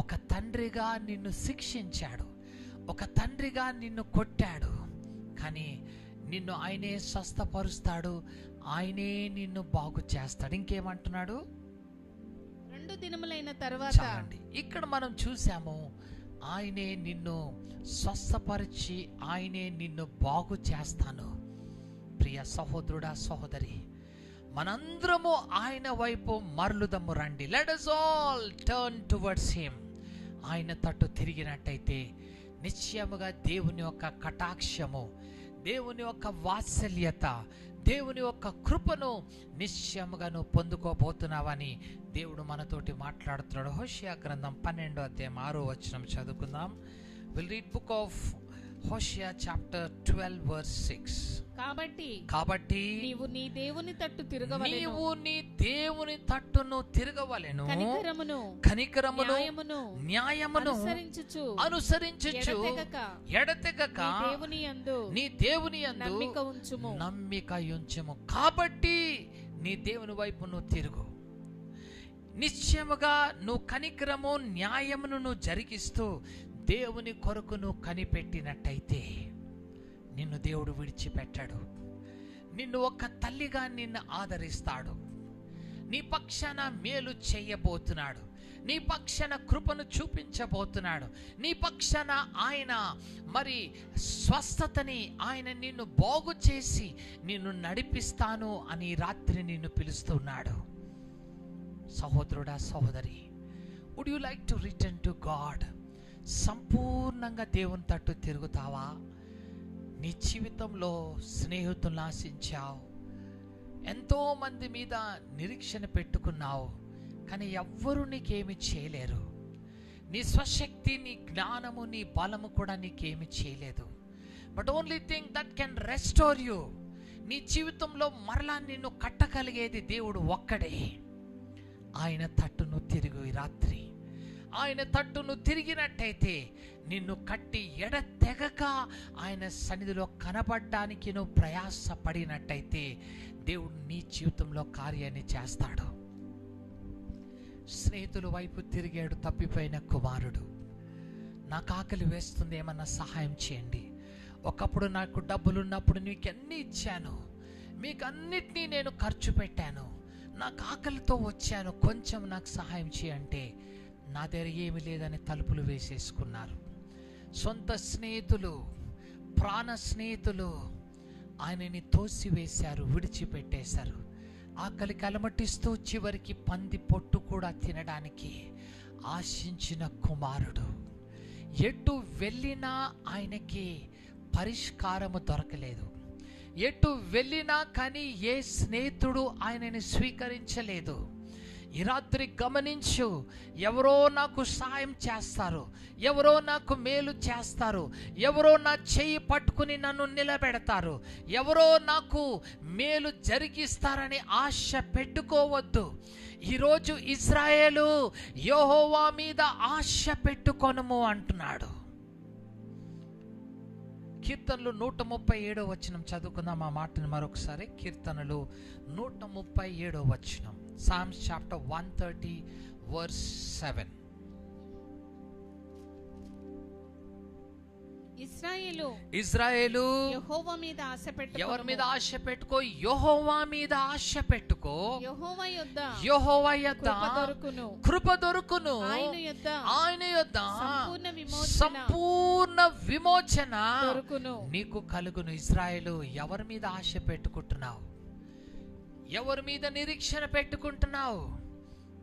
ఒక తండ్రిగా నిన్ను శిక్షించాడు, ఒక తండ్రిగా నిన్ను కొట్టాడు. కానీ నిన్ను ఆయనే స్వస్థపరుస్తాడు, ఆయనే నిన్ను బాగు చేస్తాడు. ఇంకేమంటున్నాడు? 2 దినములైన తర్వాత. ఇక్కడ మనం చూసాము, ఆయనే నిన్ను స్వస్థపరిచి ఆయనే నిన్ను బాగు చేస్తాను. ప్రియ సహోదరుడా, సహోదరి, మనందరము ఆయన వైపు మరలుదము రండి. Let us all turn towards him. ఆయన తట్టు తిరిగినట్టయితే నిశ్చయముగా దేవుని యొక్క కటాక్షము, దేవుని యొక్క వాత్సల్యత, దేవుని యొక్క కృపను నిశ్చయముగా నువ్వు పొందుకోబోతున్నావని దేవుడు మనతోటి మాట్లాడుతున్నాడు. హోషేయ గ్రంథం 12వ అధ్యాయం 6వ వచనం చదువుకుందాం. Will read book of Hosea chapter 12 verse 6. కాబట్టి నీవు నీ దేవుని తట్టును తిరగవలెను. కనికరమును న్యాయమును అనుసరించుచు ఎడతెగక నీ దేవుని యందు నమ్మిక ఉంచుము. కాబట్టి నీ దేవుని వైపు నువ్వు తిరుగు. నిశ్చయముగా నువ్వు కనికరము న్యాయమును నువ్వు జరిగిస్తూ దేవుని కొరకు నువ్వు కనిపెట్టినట్టయితే నిన్ను దేవుడు విడిచిపెట్టాడు. నిన్ను ఒక తల్లిగా నిన్ను ఆదరిస్తాడు. నీ పక్షాన మేలు చేయబోతున్నాడు. నీ పక్షాన కృపను చూపించబోతున్నాడు. నీ పక్షాన ఆయన మరి స్వస్థతని, ఆయన నిన్ను బాగు చేసి నిన్ను నడిపిస్తాను అని రాత్రి నిన్ను పిలుస్తున్నాడు. సహోదరుడా, సహోదరి, would you like to return to God? సంపూర్ణంగా దేవుని తట్టు తిరుగుతావా? నీ జీవితంలో స్నేహితులను ఆశించావు, ఎంతో మంది మీద నిరీక్షణ పెట్టుకున్నావు, కానీ ఎవ్వరూ నీకేమి చేయలేరు. నీ స్వశక్తి, నీ జ్ఞానము, నీ బలము కూడా నీకేమి చేయలేదు. But only thing that can restore you, నీ జీవితంలో మరలా నిన్ను కట్టగలిగేది దేవుడు ఒక్కడే. ఆయన తట్టును తిరుగు. ఈ రాత్రి ఆయన తట్టును తిరిగినట్టయితే నిన్ను కట్టి ఎడతెగక ఆయన సన్నిధిలో కనబడడానికి నువ్వు ప్రయాసపడినట్టయితే దేవుడు నీ జీవితంలో కార్యాన్ని చేస్తాడు. స్నేహితుల వైపు తిరిగాడు తప్పిపోయిన కుమారుడు. నాకు ఆకలి వేస్తుంది, ఏమన్నా సహాయం చేయండి. ఒకప్పుడు నాకు డబ్బులున్నప్పుడు నీకు అన్నీ ఇచ్చాను, మీకు అన్నిటినీ నేను ఖర్చు పెట్టాను, నాకు ఆకలితో వచ్చాను, కొంచెం నాకు సహాయం చేయంటే నా దగ్గర ఏమి లేదని తలుపులు వేసేసుకున్నారు. సొంత స్నేహితులు, ప్రాణ స్నేహితులు ఆయనని తోసివేశారు, విడిచిపెట్టేశారు. ఆకలికి అలమటిస్తూ చివరికి పంది పొట్టు కూడా తినడానికి ఆశించిన కుమారుడు ఎటు వెళ్ళినా ఆయనకి పరిష్కారము దొరకలేదు. ఎటు వెళ్ళినా కానీ ఏ స్నేహితుడు ఆయనని స్వీకరించలేదు. ఈ రాత్రి గమనించు, ఎవరో నాకు సాయం చేస్తారు, ఎవరో నాకు మేలు చేస్తారు, ఎవరో నా చెయ్యి పట్టుకుని నన్ను నిలబెడతారు, ఎవరో నాకు మేలు జరిగిస్తారని ఆశ పెట్టుకోవద్దు. ఈరోజు ఇశ్రాయేలు యెహోవా మీద ఆశ పెట్టుకొనుము అంటున్నాడు. కీర్తనలు 137వ వచనం చదువుకుందాం. ఆ మాటను మరొకసారి. కీర్తనలు 137వ వచనం, Psalms chapter 130 verse 7. ఇశ్రాయేలు యెహోవా మీద ఆశ పెట్టుకో. ఎవరి మీద ఆశ పెట్టుకో? యెహోవా మీద ఆశ పెట్టుకో. యెహోవా యొద్ద కృప దొరుకును. ఆయన యొద్ద సంపూర్ణ విమోచన నీకు కలుగును. ఇశ్రాయేలు, ఎవరి మీద ఆశ పెట్టుకుంటున్నావు? ఎవరి మీద నిరీక్షణ పెట్టుకుంటున్నావు?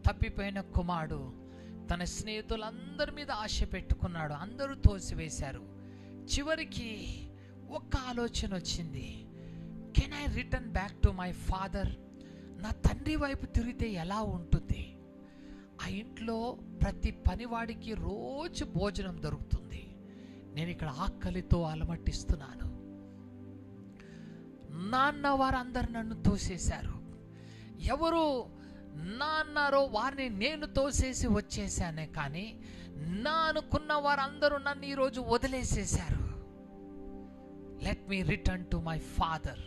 తప్పిపోయిన కుమారుడు తన స్నేహితులందరి మీద ఆశ పెట్టుకున్నాడు, అందరూ తోసివేశారు. చివరికి ఒక్క ఆలోచన వచ్చింది, can I return back to my father? నా తండ్రి వైపు తిరిగితే ఎలా ఉంటుంది? ఆ ఇంట్లో ప్రతి పనివాడికి రోజు భోజనం దొరుకుతుంది, నేను ఇక్కడ ఆకలితో అలమటిస్తున్నాను. నాన్న వారందరు నన్ను తోసేశారు, ఎవరు నా అన్నారో వారిని నేను తోసేసి వచ్చేసానే, కానీ నా అనుకున్న వారందరూ నన్ను ఈరోజు వదిలేసేశారు. Let me return to my father.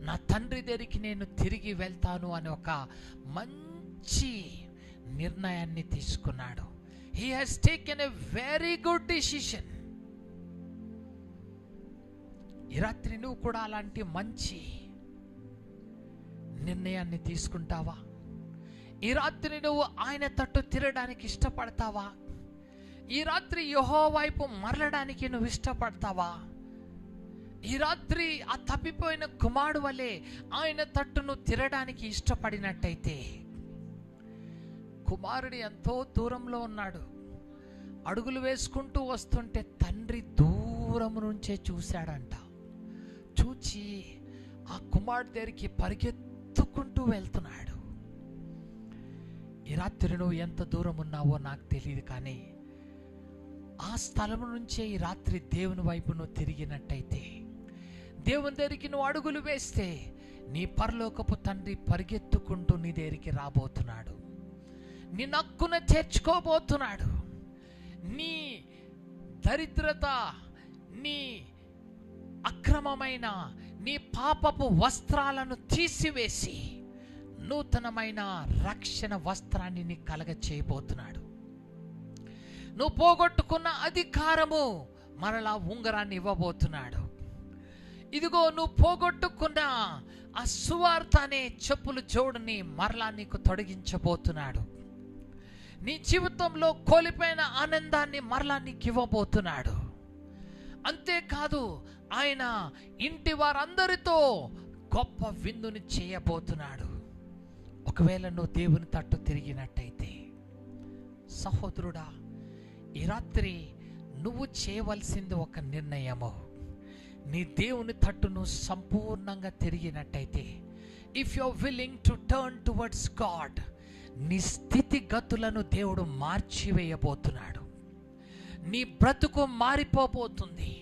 నా తండ్రి దగ్గరికి నేను తిరిగి వెళ్తాను అని ఒక మంచి నిర్ణయాన్ని తీసుకున్నాడు. He has taken a very good decision. ఈ రాత్రి నువ్వు కూడా అలాంటి మంచి నిర్ణయాన్ని తీసుకుంటావా? ఈ రాత్రి నువ్వు ఆయన తట్టు తిరగడానికి ఇష్టపడతావా? ఈ రాత్రి యెహోవా వైపు మరలడానికి నువ్వు ఇష్టపడతావా? ఈ రాత్రి ఆ తప్పిపోయిన కుమారుడు వలె ఆయన తట్టు నువ్వు తిరగడానికి ఇష్టపడినట్టయితే, కుమారుడు ఎంతో దూరంలో ఉన్నాడు, అడుగులు వేసుకుంటూ వస్తుంటే తండ్రి దూరం నుంచే చూశాడంట. చూచి ఆ కుమారుడు దగ్గరికి పరిగెత్తుకుంటూ వెళ్తున్నాడు. ఈ రాత్రి నువ్వు ఎంత దూరం ఉన్నావో నాకు తెలియదు, కానీ ఆ స్థలం నుంచే ఈ రాత్రి దేవుని వైపు నువ్వు తిరిగినట్టయితే, దేవుని దగ్గరికి నువ్వు అడుగులు వేస్తే, నీ పరలోకపు తండ్రి పరిగెత్తుకుంటూ నీ దగ్గరికి రాబోతున్నాడు, నీ నక్కున చేర్చుకోబోతున్నాడు. నీ దరిద్రత, నీ అక్రమమైన నీ పాపపు వస్త్రాలను తీసివేసి నూతనమైన రక్షణ వస్త్రాన్ని నీ కలగ చేయబోతున్నాడు. నువ్వు పోగొట్టుకున్న అధికారము మరలా ఉంగరాన్ని ఇవ్వబోతున్నాడు. ఇదిగో నువ్వు పోగొట్టుకున్న ఆ సువార్త అనే చెప్పులు జోడుని మరలా నీకు తొలగించబోతున్నాడు. నీ జీవితంలో కోల్పోయిన ఆనందాన్ని మరలా నీకు ఇవ్వబోతున్నాడు. అంతేకాదు ఆయన ఇంటి వారందరితో గొప్ప విందుని చేయబోతున్నాడు. ఒకవేళ నువ్వు దేవుని తట్టు తిరిగినట్టయితే, సహోదరుడా, ఈ రాత్రి నువ్వు చేయవలసింది ఒక నిర్ణయము. నీ దేవుని తట్టు నువ్వు సంపూర్ణంగా తిరిగినట్టయితే, if you are willing to turn towards God, నీ స్థితిగతులను దేవుడు మార్చివేయబోతున్నాడు. నీ బ్రతుకు మారిపోబోతుంది.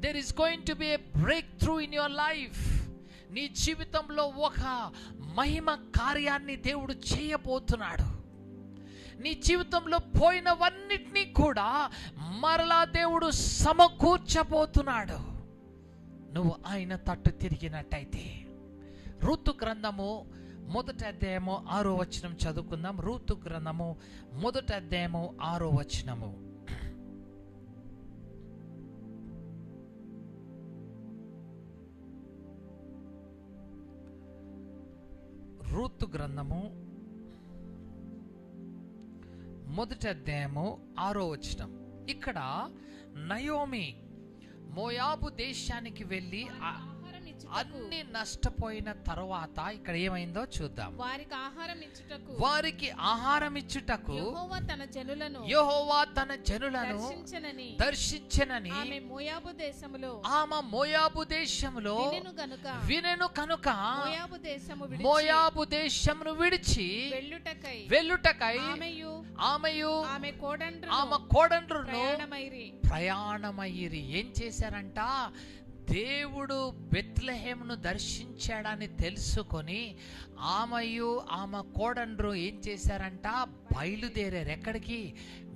There is going to be a breakthrough in your life. నీ జీవితంలో ఒక మహిమ కార్యాన్ని దేవుడు చేయబోతున్నాడు. నీ జీవితంలో పోయినవన్నిటినీ కూడా మరలా దేవుడు సమకూర్చబోతున్నాడు, నువ్వు ఆయన తట్టు తిరిగినట్టయితే. రూతు గ్రంథము 1వ అధ్యాయము 6వ వచనం చదువుకుందాం. రూతు గ్రంథము 1వ అధ్యాయము 6వ వచనము. రూతు గ్రంథము 1వ అధ్యాయము 6వ వచనం. ఇక్కడ నయోమి మోయాబు దేశానికి వెళ్ళి అన్ని నష్టపోయిన తరువాత ఇక్కడ ఏమైందో చూద్దాం. వారికి ఆహారం ఇచ్చుటకు యెహోవా తన జనులను దర్శించెనని ఆమె మోయాబు దేశములో వినెను కనుక మోయాబు దేశమును విడిచి వెళ్ళుటకై ఆమెయు ఆమె కోడండ్రును ప్రయాణమయ్యిరి. ఏం చేశారంట? దేవుడు బెత్లెహేమును దర్శించాడని తెలుసుకొని ఆమెయు ఆమె కోడండ్రు ఏం చేశారంట? బయలుదేరారు. ఎక్కడికి?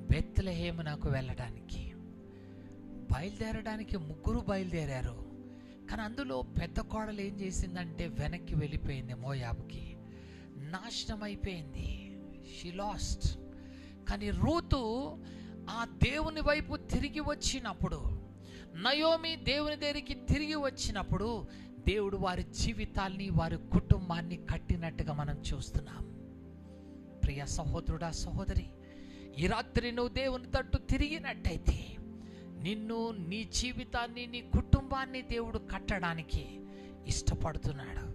బెత్లెహేమునకు వెళ్ళడానికి. బయలుదేరడానికి ముగ్గురు బయలుదేరారు. కానీ అందులో పెద్ద కోడలు ఏం చేసిందంటే వెనక్కి వెళ్ళిపోయింది. మోయాబుకి నాశనం అయిపోయింది. She lost. కానీ రూతు ఆ దేవుని వైపు తిరిగి వచ్చినప్పుడు, నయోమి దేవుని దగ్గరికి తిరిగి వచ్చినప్పుడు దేవుడు వారి జీవితాల్ని, వారి కుటుంబాన్ని కట్టినట్టుగా మనం చూస్తున్నాం. ప్రియ సహోదరుడా, సహోదరి, ఈ రాత్రి నువ్వు దేవుని తట్టు తిరిగినట్టయితే నిన్ను, నీ జీవితాన్ని, నీ కుటుంబాన్ని దేవుడు కట్టడానికి ఇష్టపడుతున్నాడు.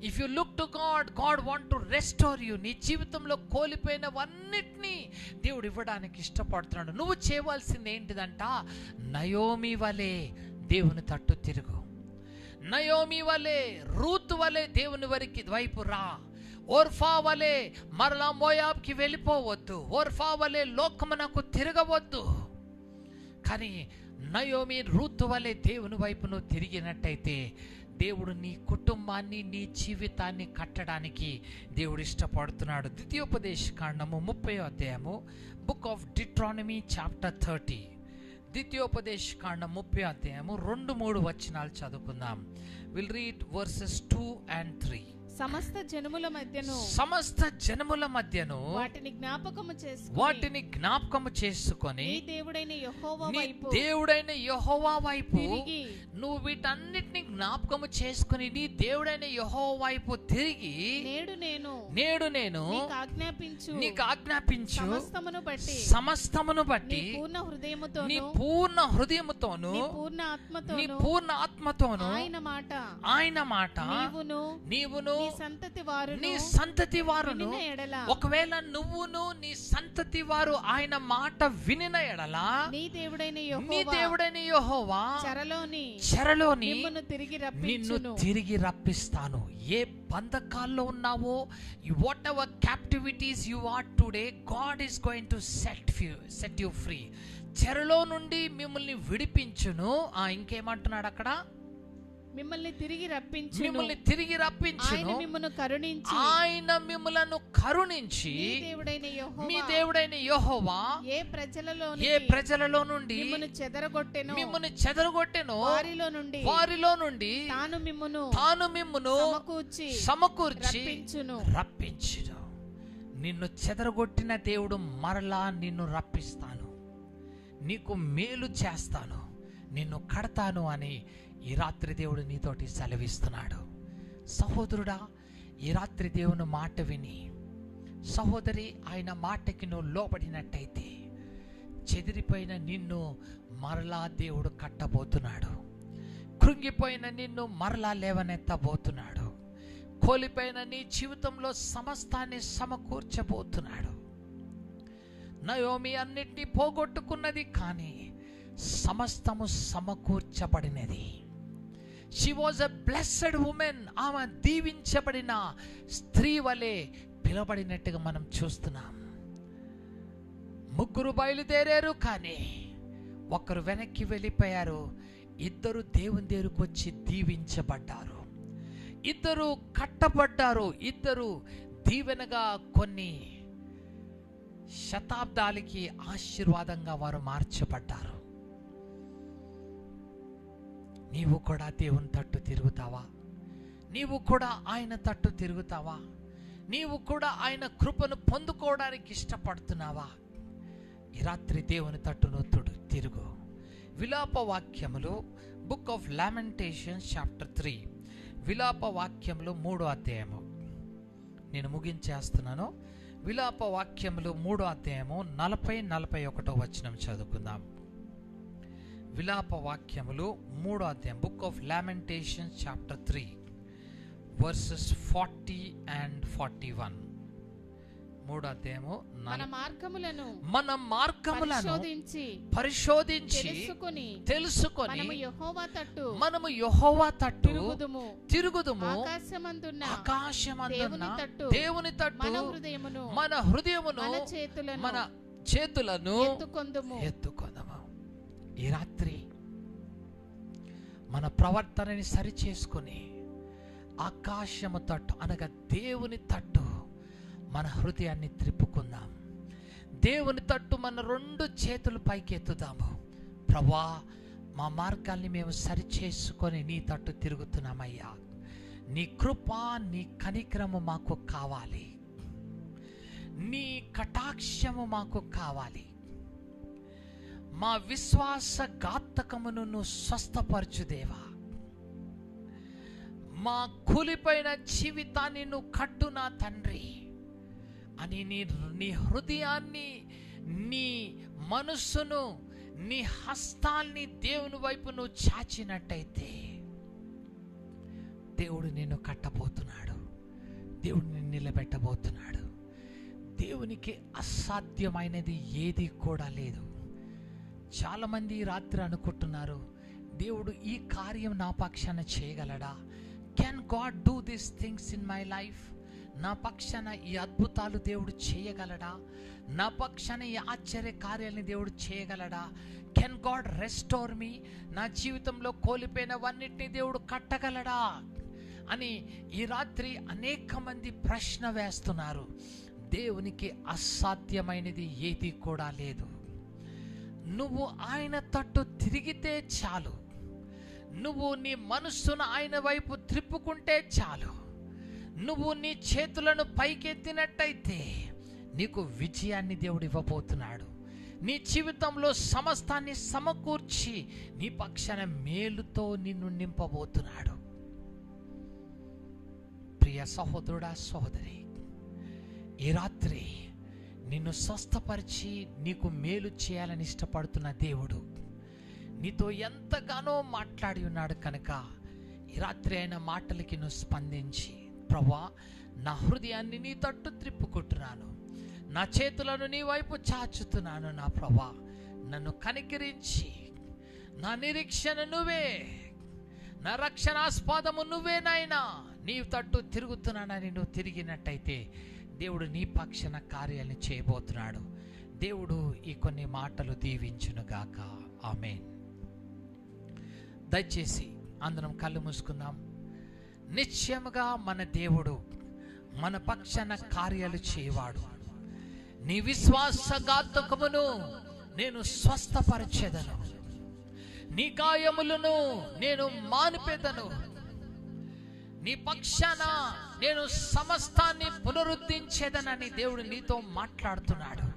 If you look to God, God want to restore you. నీ జీవితంలో కోల్పోయినవన్నిటినీ దేవుడు ఇవ్వడానికి ఇష్టపడుతున్నాడు. నువ్వు చేయవలసింది ఏంటిదంట? నయోమి వలె దేవుని తట్టు తిరుగు. నయోమి వలె, రూతు వలె దేవుని వైపు రా. ఓర్ఫా వలె మరలా మోయాబ్కి వెళ్ళిపోవద్దు. ఓర్ఫా వలె లోకమునకు తిరగవద్దు. కానీ నయోమి, రూతు వలె దేవుని వైపు నువ్వు తిరిగినట్టయితే దేవుడు నీ కుటుంబాన్ని, నీ జీవితాన్ని కట్టడానికి దేవుడు ఇష్టపడుతున్నాడు. ద్వితీయోపదేశకాండము 30వ అధ్యాయము, బుక్ ఆఫ్ డిట్రానమీ చాప్టర్ 30. ద్వితీయోపదేశకాండం 30వ అధ్యాయము 2-3 వచనాలు చదువుకుందాం. Will read versus 2 and 3. సమస్త జనముల మధ్యను వాటిని జ్ఞాపకము చేసుకొని నీ దేవుడైన యెహోవా వైపు నువ్వు వీటన్నిటిని జ్ఞాపకము చేసుకుని నీ దేవుడైన యెహోవా వైపు తిరిగి నేడు నేను నీకు ఆజ్ఞాపించు సమస్తమును బట్టి నీ పూర్ణ హృదయముతోను నీ పూర్ణ ఆత్మతోను ఆయన మాట నీవును నీ సంతతి వారును, ఒకవేళ నువ్వును నీ సంతతి వారు ఆయన మాట వినిన ఎడల నీ దేవుడైన యెహోవా చెరలోని నిన్ను తిరిగి రప్పిస్తాను. ఏ బంధకాల్లో ఉన్నావో, whatever captivities you are today, God is going to set you free. చెరలో నుండి మిమ్మల్ని విడిపించును. ఇంకేమంటున్నాడు అక్కడ? మిమ్మల్ని తిరిగి రప్పించును. ఆయన మిమ్మలను కరుణించి మీ దేవుడైన యెహోవా ఏ ప్రజలలో నుండి మిమ్మల్ని చెదరగొట్టెనో వారిలో నుండి తాను మిమ్మును సమకూర్చి రప్పించును. నిన్ను చెదరగొట్టిన దేవుడు మరలా నిన్ను రప్పిస్తాను, నీకు మేలు చేస్తాను, నిన్ను కడతాను అని ఈ రాత్రి దేవుడు నీతోటి సెలవిస్తున్నాడు. సహోదరుడా, ఈ రాత్రి దేవుని మాట విని సహోదరి, ఆయన మాటకి నువ్వు లోబడినట్టయితే చెదిరిపోయిన నిన్ను మరలా దేవుడు కట్టబోతున్నాడు. కృంగిపోయిన నిన్ను మరలా లేవనెత్తబోతున్నాడు. కోల్పోయిన నీ జీవితంలో సమస్తాన్ని సమకూర్చబోతున్నాడు. నయోమి అన్నిటినీ పోగొట్టుకున్నది, కానీ సమస్తము సమకూర్చబడినది. She was a blessed woman. ఆమె దీవించబడిన స్త్రీ వలె పిలబడినట్టుగా మనం చూస్తున్నాం. ముగ్గురు బయలుదేరారు, కానీ ఒకరు వెనక్కి వెళ్ళిపోయారు. ఇద్దరు దేవుని దగ్గరకు వచ్చి దీవించబడ్డారు. ఇద్దరు కట్టబడ్డారు. ఇద్దరు దీవెనగా కొన్ని శతాబ్దాలకి ఆశీర్వాదంగా వారు మార్చబడ్డారు. నీవు కూడా దేవుని తట్టు తిరుగుతావా? నీవు కూడా ఆయన తట్టు తిరుగుతావా? నీవు కూడా ఆయన కృపను పొందుకోవడానికి ఇష్టపడుతున్నావా? ఈ రాత్రి దేవుని తట్టును తిరుగు. విలాప వాక్యములు, బుక్ ఆఫ్ లామెంటేషన్స్ చాప్టర్ 3, విలాప వాక్యములు 3వ అధ్యాయము. నేను ముగించేస్తున్నాను. విలాప వాక్యములు 3వ అధ్యాయము 40-41 వచనం చదువుకుందాం. విలాప వాక్యములు 3వ అధ్యాయం, book of Lamentations chapter 3 versus 40 and 41. 3వ అధ్యాయము. మన మార్గములను పరిశోధించి తెలుసుకొని మనము యెహోవా తట్టు తిరుగుదుము. ఆకాశమందున్న దేవుని తట్టు మన హృదయమును మన చేతులను ఎత్తుకొందుము. ఈ రాత్రి మన ప్రవర్తనని సరి చేసుకుని ఆకాశము తట్టు అనగా దేవుని తట్టు మన హృదయాన్ని త్రిప్పుకుందాం. దేవుని తట్టు మన 2 చేతులు పైకి ఎత్తుదాము. ప్రభువా, మా మార్గాల్ని మేము సరి చేసుకొని నీ తట్టు తిరుగుతున్నామయ్యా. నీ కృప, నీ కనికరము మాకు కావాలి. నీ కటాక్షము మాకు కావాలి. మా విశ్వాస ఘాతకమును నువ్వు స్వస్థపరచు దేవా. మా కూలిపోయిన జీవితాన్ని నువ్వు కట్టు నా తండ్రి అని నీ హృదయాన్ని, నీ మనస్సును, నీ హస్తాల్ని దేవుని వైపు నువ్వు చాచినట్టయితే దేవుడు నిన్ను కట్టబోతున్నాడు. దేవుడు నిన్ను నిలబెట్టబోతున్నాడు. దేవునికి అసాధ్యమైనది ఏది కూడా లేదు. చాలామంది రాత్రి అనుకుంటున్నారు, దేవుడు ఈ కార్యం నా పక్షాన చేయగలడా? Can God do these things in my life? నా పక్షాన ఈ అద్భుతాలు దేవుడు చేయగలడా? నా పక్షాన ఈ ఆశ్చర్య కార్యాలని దేవుడు చేయగలడా? కెన్ గాడ్ రెస్టోర్ మీ? నా జీవితంలో కోల్పోయినవన్నిటిని దేవుడు కట్టగలడా అని ఈ రాత్రి అనేక మంది ప్రశ్న వేస్తున్నారు. దేవునికి అసాధ్యమైనది ఏది కూడా లేదు. నువ్వు ఆయన తట్టు తిరిగితే చాలు. నువ్వు నీ మనస్సును ఆయన వైపు త్రిప్పుకుంటే చాలు. నువ్వు నీ చేతులను పైకెత్తినట్టయితే నీకు విజయాన్ని దేవుడు ఇవ్వబోతున్నాడు. నీ జీవితంలో సమస్తాన్ని సమకూర్చి నీ పక్షాన మేలుతో నిన్ను నింపబోతున్నాడు. ప్రియ సహోదరుడా, సహోదరి, ఈ రాత్రి నిన్ను స్వస్థపరిచి నీకు మేలు చేయాలని ఇష్టపడుతున్న దేవుడు నీతో ఎంతగానో మాట్లాడి ఉన్నాడు. కనుక ఈ రాత్రి ఆయన మాటలకి నువ్వు స్పందించి, ప్రభువా, నా హృదయాన్ని నీ తట్టు త్రిప్పుకుంటున్నాను, నా చేతులను నీ వైపు చాచుతున్నాను. నా ప్రభువా, నన్ను కనికరించి, నా నిరీక్షణ నువ్వే, నా రక్షణాస్పదము నువ్వే నాయనా, నీ తట్టు తిరుగుతున్నానని నువ్వు తిరిగినట్టయితే దేవుడు నీ పక్షాన కార్యాలను చేయబోతున్నాడు. దేవుడు ఈ కొన్ని మాటలు దీవించునుగాక. ఆమేన్. దయచేసి అందరం కళ్ళు మూసుకుందాం. నిశ్చయముగా మన దేవుడు మన పక్షాన కార్యాలు చేయవాడు. నీ విశ్వాసఘాతకమును నేను స్వస్థపరచెదను, నీ గాయములను నేను మానిపెదను, నీ పక్షాన నేను సమస్తాన్ని పునరుద్ధరించేదనని దేవుడు నీతో మాట్లాడుతున్నాడు.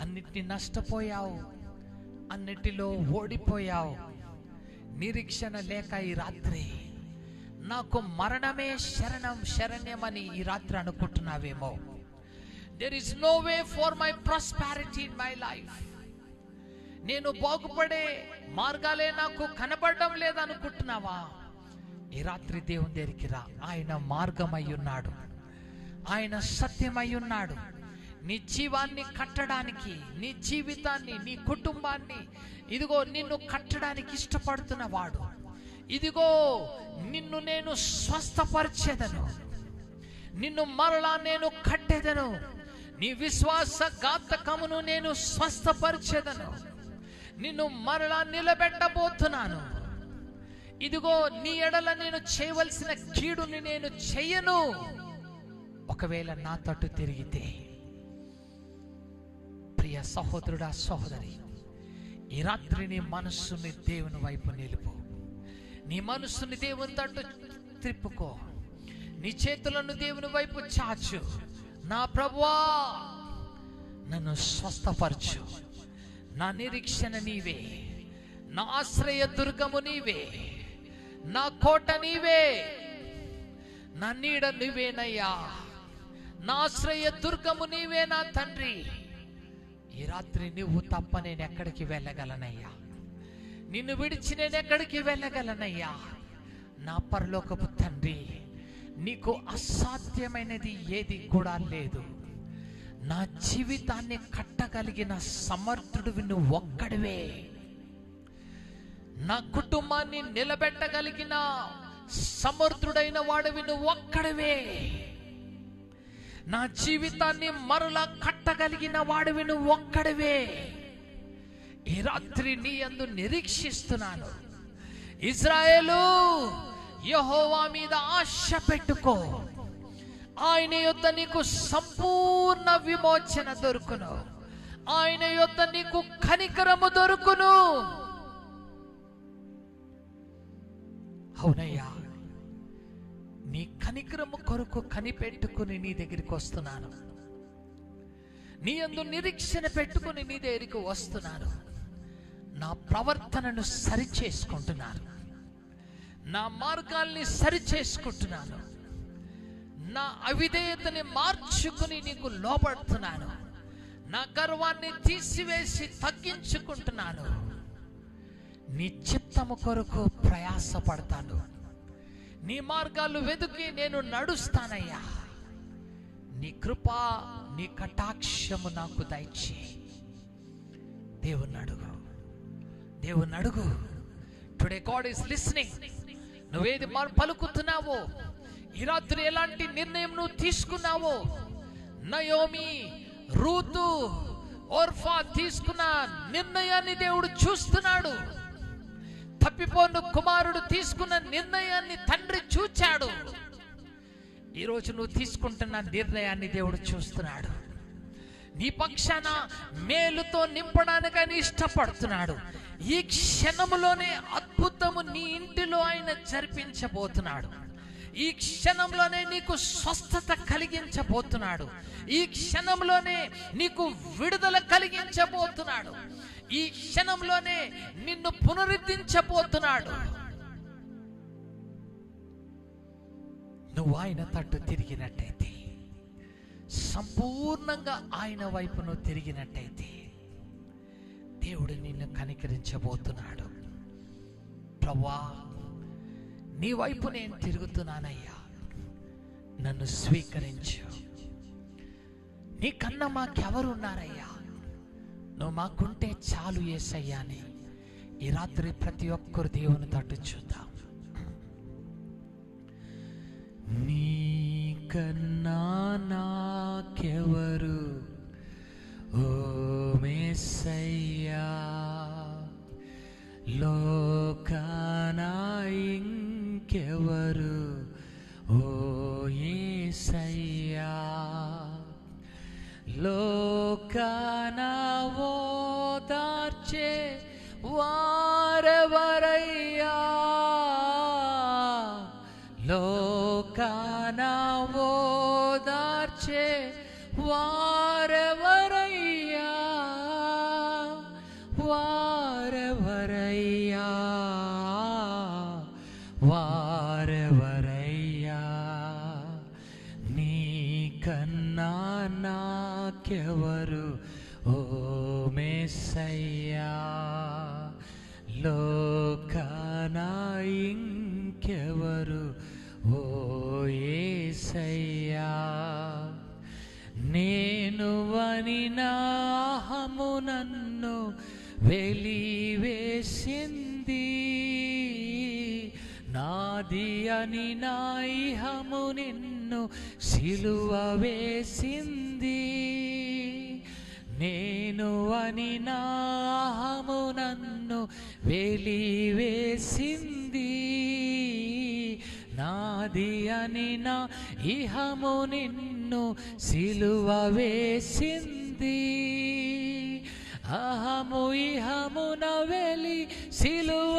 అన్నిటినీ నష్టపోయావు, అన్నిటిలో ఓడిపోయావు, నిరీక్షణ లేక ఈ రాత్రి నాకు మరణమే శరణ్యమని ఈ రాత్రి అనుకుంటున్నావేమో. There is no way for my prosperity in my life. నేను బాగుపడే మార్గాలే నాకు కనబడడం లేదనుకుంటున్నావా? ఈ రాత్రి దేవుని దగ్గరికి రా. ఆయన మార్గమై ఉన్నాడు, ఆయన సత్యమై ఉన్నాడు. నీ జీవాన్ని కట్టడానికి, నీ జీవితాన్ని, నీ కుటుంబాన్ని ఇదిగో నిన్ను కట్టడానికి ఇష్టపడుతున్నవాడు. ఇదిగో నిన్ను నేను స్వస్థపరిచేదను, నిన్ను మరలా నేను కట్టేదను, నీ విశ్వాసఘాతకమును నేను స్వస్థపరిచేదను, నిన్ను మరలా నిలబెట్టబోతున్నాను. ఇదిగో నీ ఎడల నేను చేయవలసిన కీడుని నేను చెయ్యను. ఒకవేళ నా తట్టు తిరిగితే, ప్రియ సహోదరుడా సహోదరి, ఈ రాత్రి నీ మనస్సుని దేవుని వైపు నిలుపు. నీ మనస్సుని దేవుని తట్టు త్రిప్పుకో. నీ చేతులను దేవుని వైపు చాచు. నా ప్రభువా, నన్ను స్వస్థపరచు. నా నిరీక్షణ నీవే, నా ఆశ్రయ దుర్గము నీవే, నా కోట నీవే, నా నీడ నీవేనయ్యా, నా ఆశ్రయ దుర్గము నీవే నా తండ్రి. ఈ రాత్రి నువ్వు తప్ప నేను ఎక్కడికి వెళ్ళగలనయ్యా? నిన్ను విడిచి నేను ఎక్కడికి వెళ్ళగలనయ్యా? నా పరలోకపు తండ్రి, నీకు అసాధ్యమైనది ఏది కూడా లేదు. నా జీవితాన్ని కట్టగలిగిన సమర్థుడివి నువ్వు ఒక్కడివే. నా కుటుంబాన్ని నిలబెట్టగలిగిన సమర్థుడైన వాడివి నువ్వు ఒక్కడివే. నా జీవితాన్ని మరలా కట్టగలిగిన వాడివి నువ్వు ఒక్కడివే. ఈ రాత్రి నీ యందు నిరీక్షిస్తున్నాను. ఇజ్రాయేలు, యెహోవా మీద ఆశ పెట్టుకో. ఆయన యొద్ద నీకు సంపూర్ణ విమోచన దొరుకును. ఆయన యొద్ద నీకు కనికరము దొరుకును. అవునయ్యా, నీ కనికరము కొరకు కనిపెట్టుకుని నీ దగ్గరికి వస్తున్నాను. నీ యందు నిరీక్షణ పెట్టుకుని నీ దగ్గరికి వస్తున్నాను. నా ప్రవర్తనను సరి చేసుకుంటున్నాను, నా మార్గాల్ని సరి చేసుకుంటున్నాను, నా అవిధేయతని మార్చుకుని నీకు లోబడుతున్నాను, నా గర్వాన్ని తీసివేసి తగ్గించుకుంటున్నాను. నీ చిత్తము కొరకు ప్రయాసపడతాను. నీ మార్గాలు వెతుకి నేను నడుస్తానయ్యా. నీ కృప, నీ కటాక్షము నాకు దయచేయి. దేవుని అడుగు, దేవుని అడుగు. Today God is listening. నువ్వేది పలుకుతున్నావో, ఈ రాత్రి ఎలాంటి నిర్ణయం నువ్వు తీసుకున్నావో, నయోమి, రూతు, ఓర్ఫా తీసుకున్న నిర్ణయాన్ని దేవుడు చూస్తున్నాడు. తప్పిపోయిన కుమారుడు తీసుకున్న నిర్ణయాన్ని తండ్రి చూచాడు. ఈరోజు నువ్వు తీసుకుంటున్న నిర్ణయాన్ని దేవుడు చూస్తున్నాడు. నీ పక్షాన మేలుతో నింపడానికి ఆయన ఇష్టపడుతున్నాడు. ఈ క్షణంలోనే అద్భుతము నీ ఇంటిలో ఆయన జరిపించబోతున్నాడు. ఈ క్షణంలోనే నీకు స్వస్థత కలిగించబోతున్నాడు. ఈ క్షణంలోనే నీకు విడుదల కలిగించబోతున్నాడు. ఈ క్షణంలోనే నిన్ను పునరుద్ధరించబోతున్నాడు. నువ్వు ఆయన తట్టు తిరిగినట్టయితే, సంపూర్ణంగా ఆయన వైపు నువ్వు తిరిగినట్టయితే, దేవుడు నిన్ను కనికరించబోతున్నాడు. ప్రభువా, నీ వైపు నేను తిరుగుతున్నానయ్యా, నన్ను స్వీకరించు. నీకన్నా మాకెవరున్నారయ్యా? నువ్వు మాకుంటే చాలు యేసయ్యా అని ఈ రాత్రి ప్రతి ఒక్కరు దేవుని తట్టు చూద్దాం. నీకన్నా నాకెవరు ఓ యేసయ్యా, లోకాన ఇంకెవరు ఓ యేసయ్యా, లోకాన ఓదార్చే వారెవరయ్యా, లోకాన ఓదార్చే వారెవరయ్యా, వారెవరయ్యా, వారెవరయ్యా. నాకెవరయ్యా నీ కన్నా నాకెవరు ఓ మెస్సయ్యా లోకాన ఇంకెవరు ఓ యేసయ్యా నేను అని నాహము నన్ను వెలివేసింది నాది అని నా ఇహము నిన్ను సిలువ వేసింది నేను అని నాహము నన్ను వెలివేసింది నాది అని నా ఇహము నిన్ను సిలువ వేసింది అహము ఇహమున వెలి సిలువ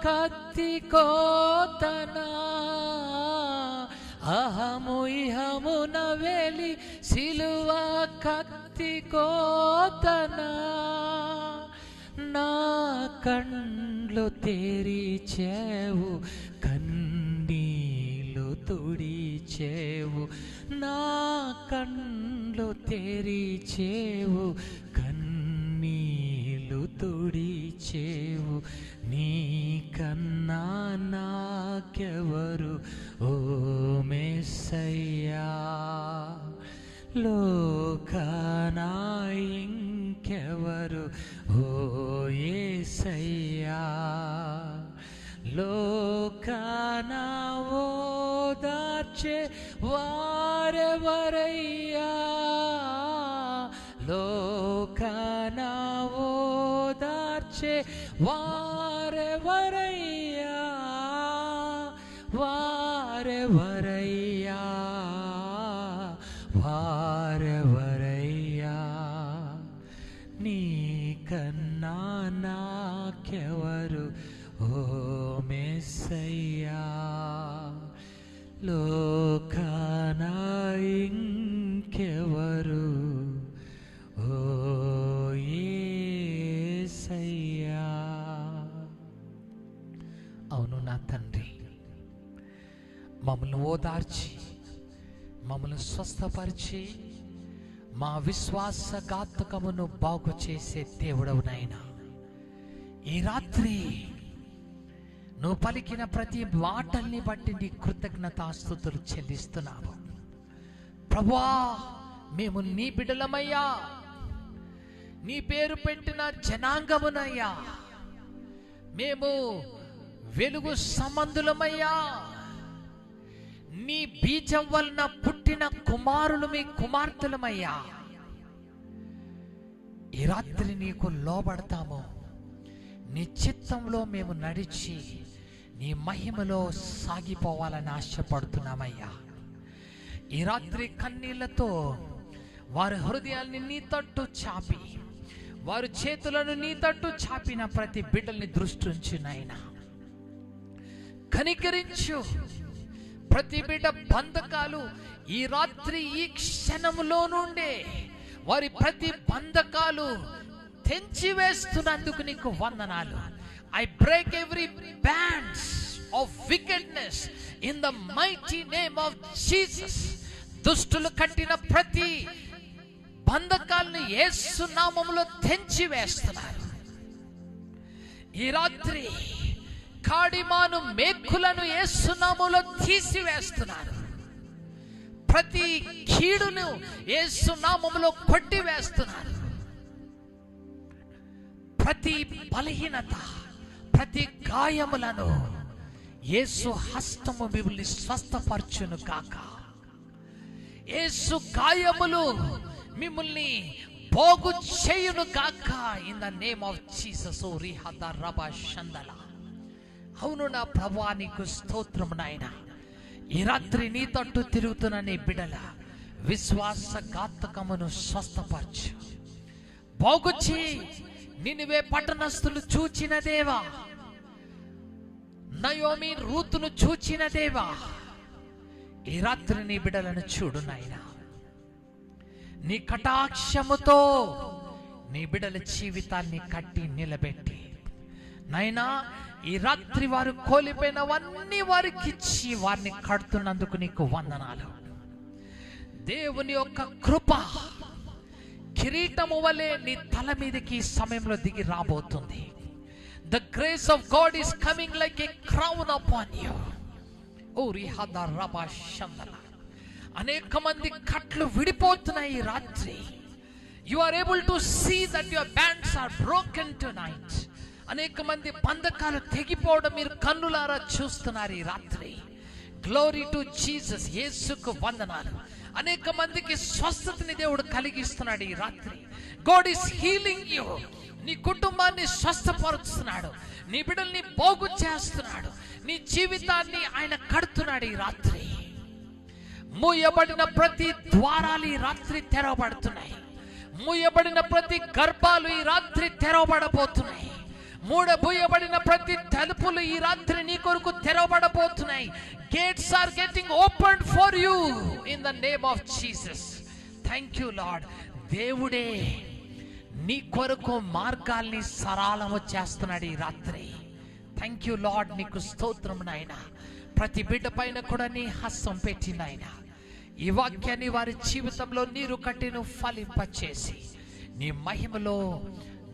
కత్తి కోతనా అహము ఇహమున వెలి సిలువ కత్తి కోతనా నా కండ్లు తెరిచేవు కన్నీళ్ళు తుడిచేవు నా కండ్లు తెరిచేవు కన్నీళ్ళు తుడిచేవు నీ కన్నా నాకెవరు ఓ మెస్సయ్యా లోకాన ఇంకెవరు ఓ యేసయ్యా లోకాన ఓదార్చే వారెవరయ్యా లోకాన ఓదార్చే వారెవరయ్యా వారెవరయ్యా వారెవరయ్యా నీ కన్నా నాకెవరు ఓ మెస్సయ్యా లోకాన ఇంకెవరు ఓ యేసయ్యా అవును నా తండ్రి మమ్మల్ని ఓదార్చి మమ్మల్ని స్వస్థపరిచి మా విశ్వాసఘాతకమును బాగు చేసే దేవుడవు నాయనా ఈ రాత్రి నువ్వు పలికిన ప్రతి మాటల్ని బట్టి నీ కృతజ్ఞతాస్తుతులు చెల్లిస్తున్నాము ప్రభువా మేము నీ బిడ్డలమయ్యా నీ పేరు పెట్టిన జనాంగమునయ్యా మేము వెలుగు సంబంధులమయ్యా నీ బీజం వలన పుట్టిన కుమారులు మీ కుమార్తెలమయ్యా ఈ రాత్రి నీకు లోబడతాము నీ చిత్తంలో మేము నడిచి నీ మహిమలో సాగిపోవాలని ఆశపడుతున్నామయ్యా ఈ రాత్రి కన్నీళ్లతో వారి హృదయాల్ని నీ తట్టు చాపి వారి చేతులను నీ తట్టు చాపిన ప్రతి బిడ్డల్ని దృష్టి ఉంచి నాయనా కనికరించు ప్రతి బిడ్డ బంధకాలు ఈ రాత్రి ఈ క్షణములో నుండే వారి ప్రతి బంధకాలు తెంచివేస్తున్నందుకు నీకు వందనాలు I break every bands of wickedness in the mighty name of Jesus దుష్టులు కట్టిన ప్రతి బంధకాలను యేసు నామములో తెంచివేస్తున్నారు ఈ రాత్రి కాడిమాను మేకులను యేసు నామములో తీసివేస్తున్నారు ప్రతి కీడును యేసు నామములో కొట్టివేస్తున్నారు ప్రతి బలహీనత ప్రతి గాయములను యేసు హస్తము మిమ్మల్ని స్వస్థపరచును కాక యేసు గాయములు మిమ్మల్ని పోగు చేయును కాక in the name of Jesus ఓ రిహద రబ షందల అవును నా ప్రభువా నీకు స్తోత్రము నాయనా ఈ రాత్రి నీ తట్టు తిరుగుతున్న నీ బిడ్డల విశ్వాసఘాతకమును స్వస్థపరచు బాగు చేయి నినివే పట్టణస్థులు చూచిన దేవా నయోమి రూతును చూచిన దేవా ఈ రాత్రి నీ బిడ్డలను చూడు నాయనా నీ కటాక్షముతో నీ బిడ్డల జీవితాన్ని కట్టి నిలబెట్టి నైనా ఈ రాత్రి వారు కోల్పోయినవన్నీ వారికి ఇచ్చి వారిని కడుతున్నందుకు నీకు వందనాలు. దేవుని యొక్క కృప కిరీటము వలె నీ తల మీదకి ఈ సమయంలో దిగి రాబోతుంది. The grace of God is coming like a crown upon you. అనేక మంది కట్లు విడిపోతున్నాయి ఈ రాత్రి. You are able to see that your bands are broken tonight. అనేక మంది బంధకాలు తెగిపోవడం మీరు కన్నులారా చూస్తున్నారు ఈ రాత్రి. Glory to Jesus. యేసుకు వందనాలు. అనేక మందికి స్వస్థతని దేవుడు కలిగిస్తున్నాడు ఈ రాత్రి. God is healing you. నీ కుటుంబాన్ని స్వస్థపరుస్తున్నాడు, నీ బిడ్డల్ని బాగు చేస్తున్నాడు, నీ జీవితాన్ని ఆయన కడుతున్నాడు ఈ రాత్రి. మూయబడిన ప్రతి ద్వారాలు ఈ రాత్రి తెరవబడుతున్నాయి. మూయబడిన ప్రతి గర్భాలు ఈ రాత్రి తెరవబడబోతున్నాయి. మూయబడిన ప్రతి తలుపులు ఈ రాత్రి నీ కొరకు తెరవబడబోతున్నాయి. Gates are getting opened for you in the name of Jesus. Thank you Lord. దేవుడే నీ కొరకు మార్గాల్ని సరళము చేస్తున్నాడు ఈ రాత్రి. Thank you Lord. నీకు స్తోత్రం నాయన. ప్రతి బిడ్డ పైన కూడా నీ హస్తం పెట్టి నాయన ఈ వాక్యాన్ని వారి జీవితంలో నీరు కట్టి నువ్వు ఫలింపచేసి నీ మహిమలో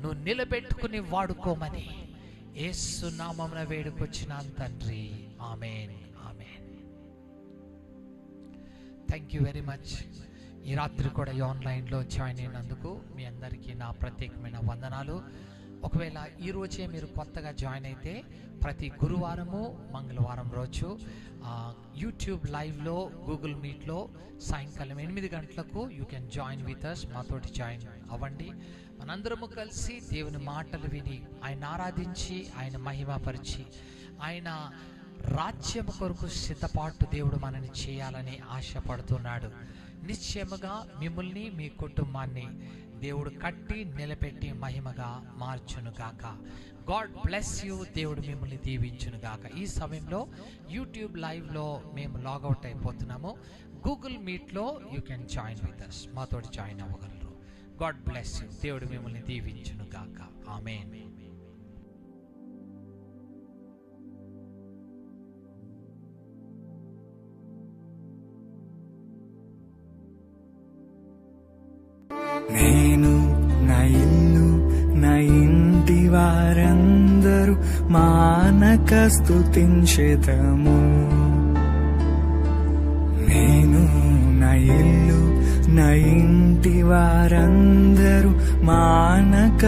నువ్వు నిలబెట్టుకుని వాడుకోమని యేసు నామమున వేడుకొచ్చినాను తండ్రి. ఆమేన్, ఆమేన్. Thank you very much. ఈ రాత్రి కూడా ఈ ఆన్లైన్లో జాయిన్ అయినందుకు మీ అందరికీ నా ప్రత్యేకమైన వందనాలు. ఒకవేళ ఈరోజే మీరు కొత్తగా జాయిన్ అయితే ప్రతి గురువారము మంగళవారం రోజు యూట్యూబ్ లైవ్లో గూగుల్ మీట్లో సాయంకాలం 8 గంటలకు you can join with us. మాతోటి జాయిన్ అవ్వండి. మనందరము కలిసి దేవుని మాటలు విని ఆయన ఆరాధించి ఆయన మహిమపరిచి ఆయన రాజ్యం కొరకు సిద్ధపాటు దేవుడు మనని చేయాలని ఆశపడుతున్నాడు. నిశ్చయముగా మిమ్మల్ని మీ కుటుంబాన్ని దేవుడు కట్టి నిలబెట్టి మహిమగా మార్చునుగాక. God bless you. దేవుడు మిమ్మల్ని దీవించునుగాక. ఈ సమయంలో యూట్యూబ్ లైవ్లో మేము లాగౌట్ అయిపోతున్నాము. గూగుల్ మీట్లో you can join with us. మాతోటి జాయిన్ అవ్వగలరు. God bless you. దేవుడు మిమ్మల్ని దీవించునుగాక. ఆమేన్. నేను నా ఇల్లు నా ఇంటి వారందరూ మానక స్తుతించెదము. నేను నా ఇల్లు నా ఇంటి వారందరూ మానక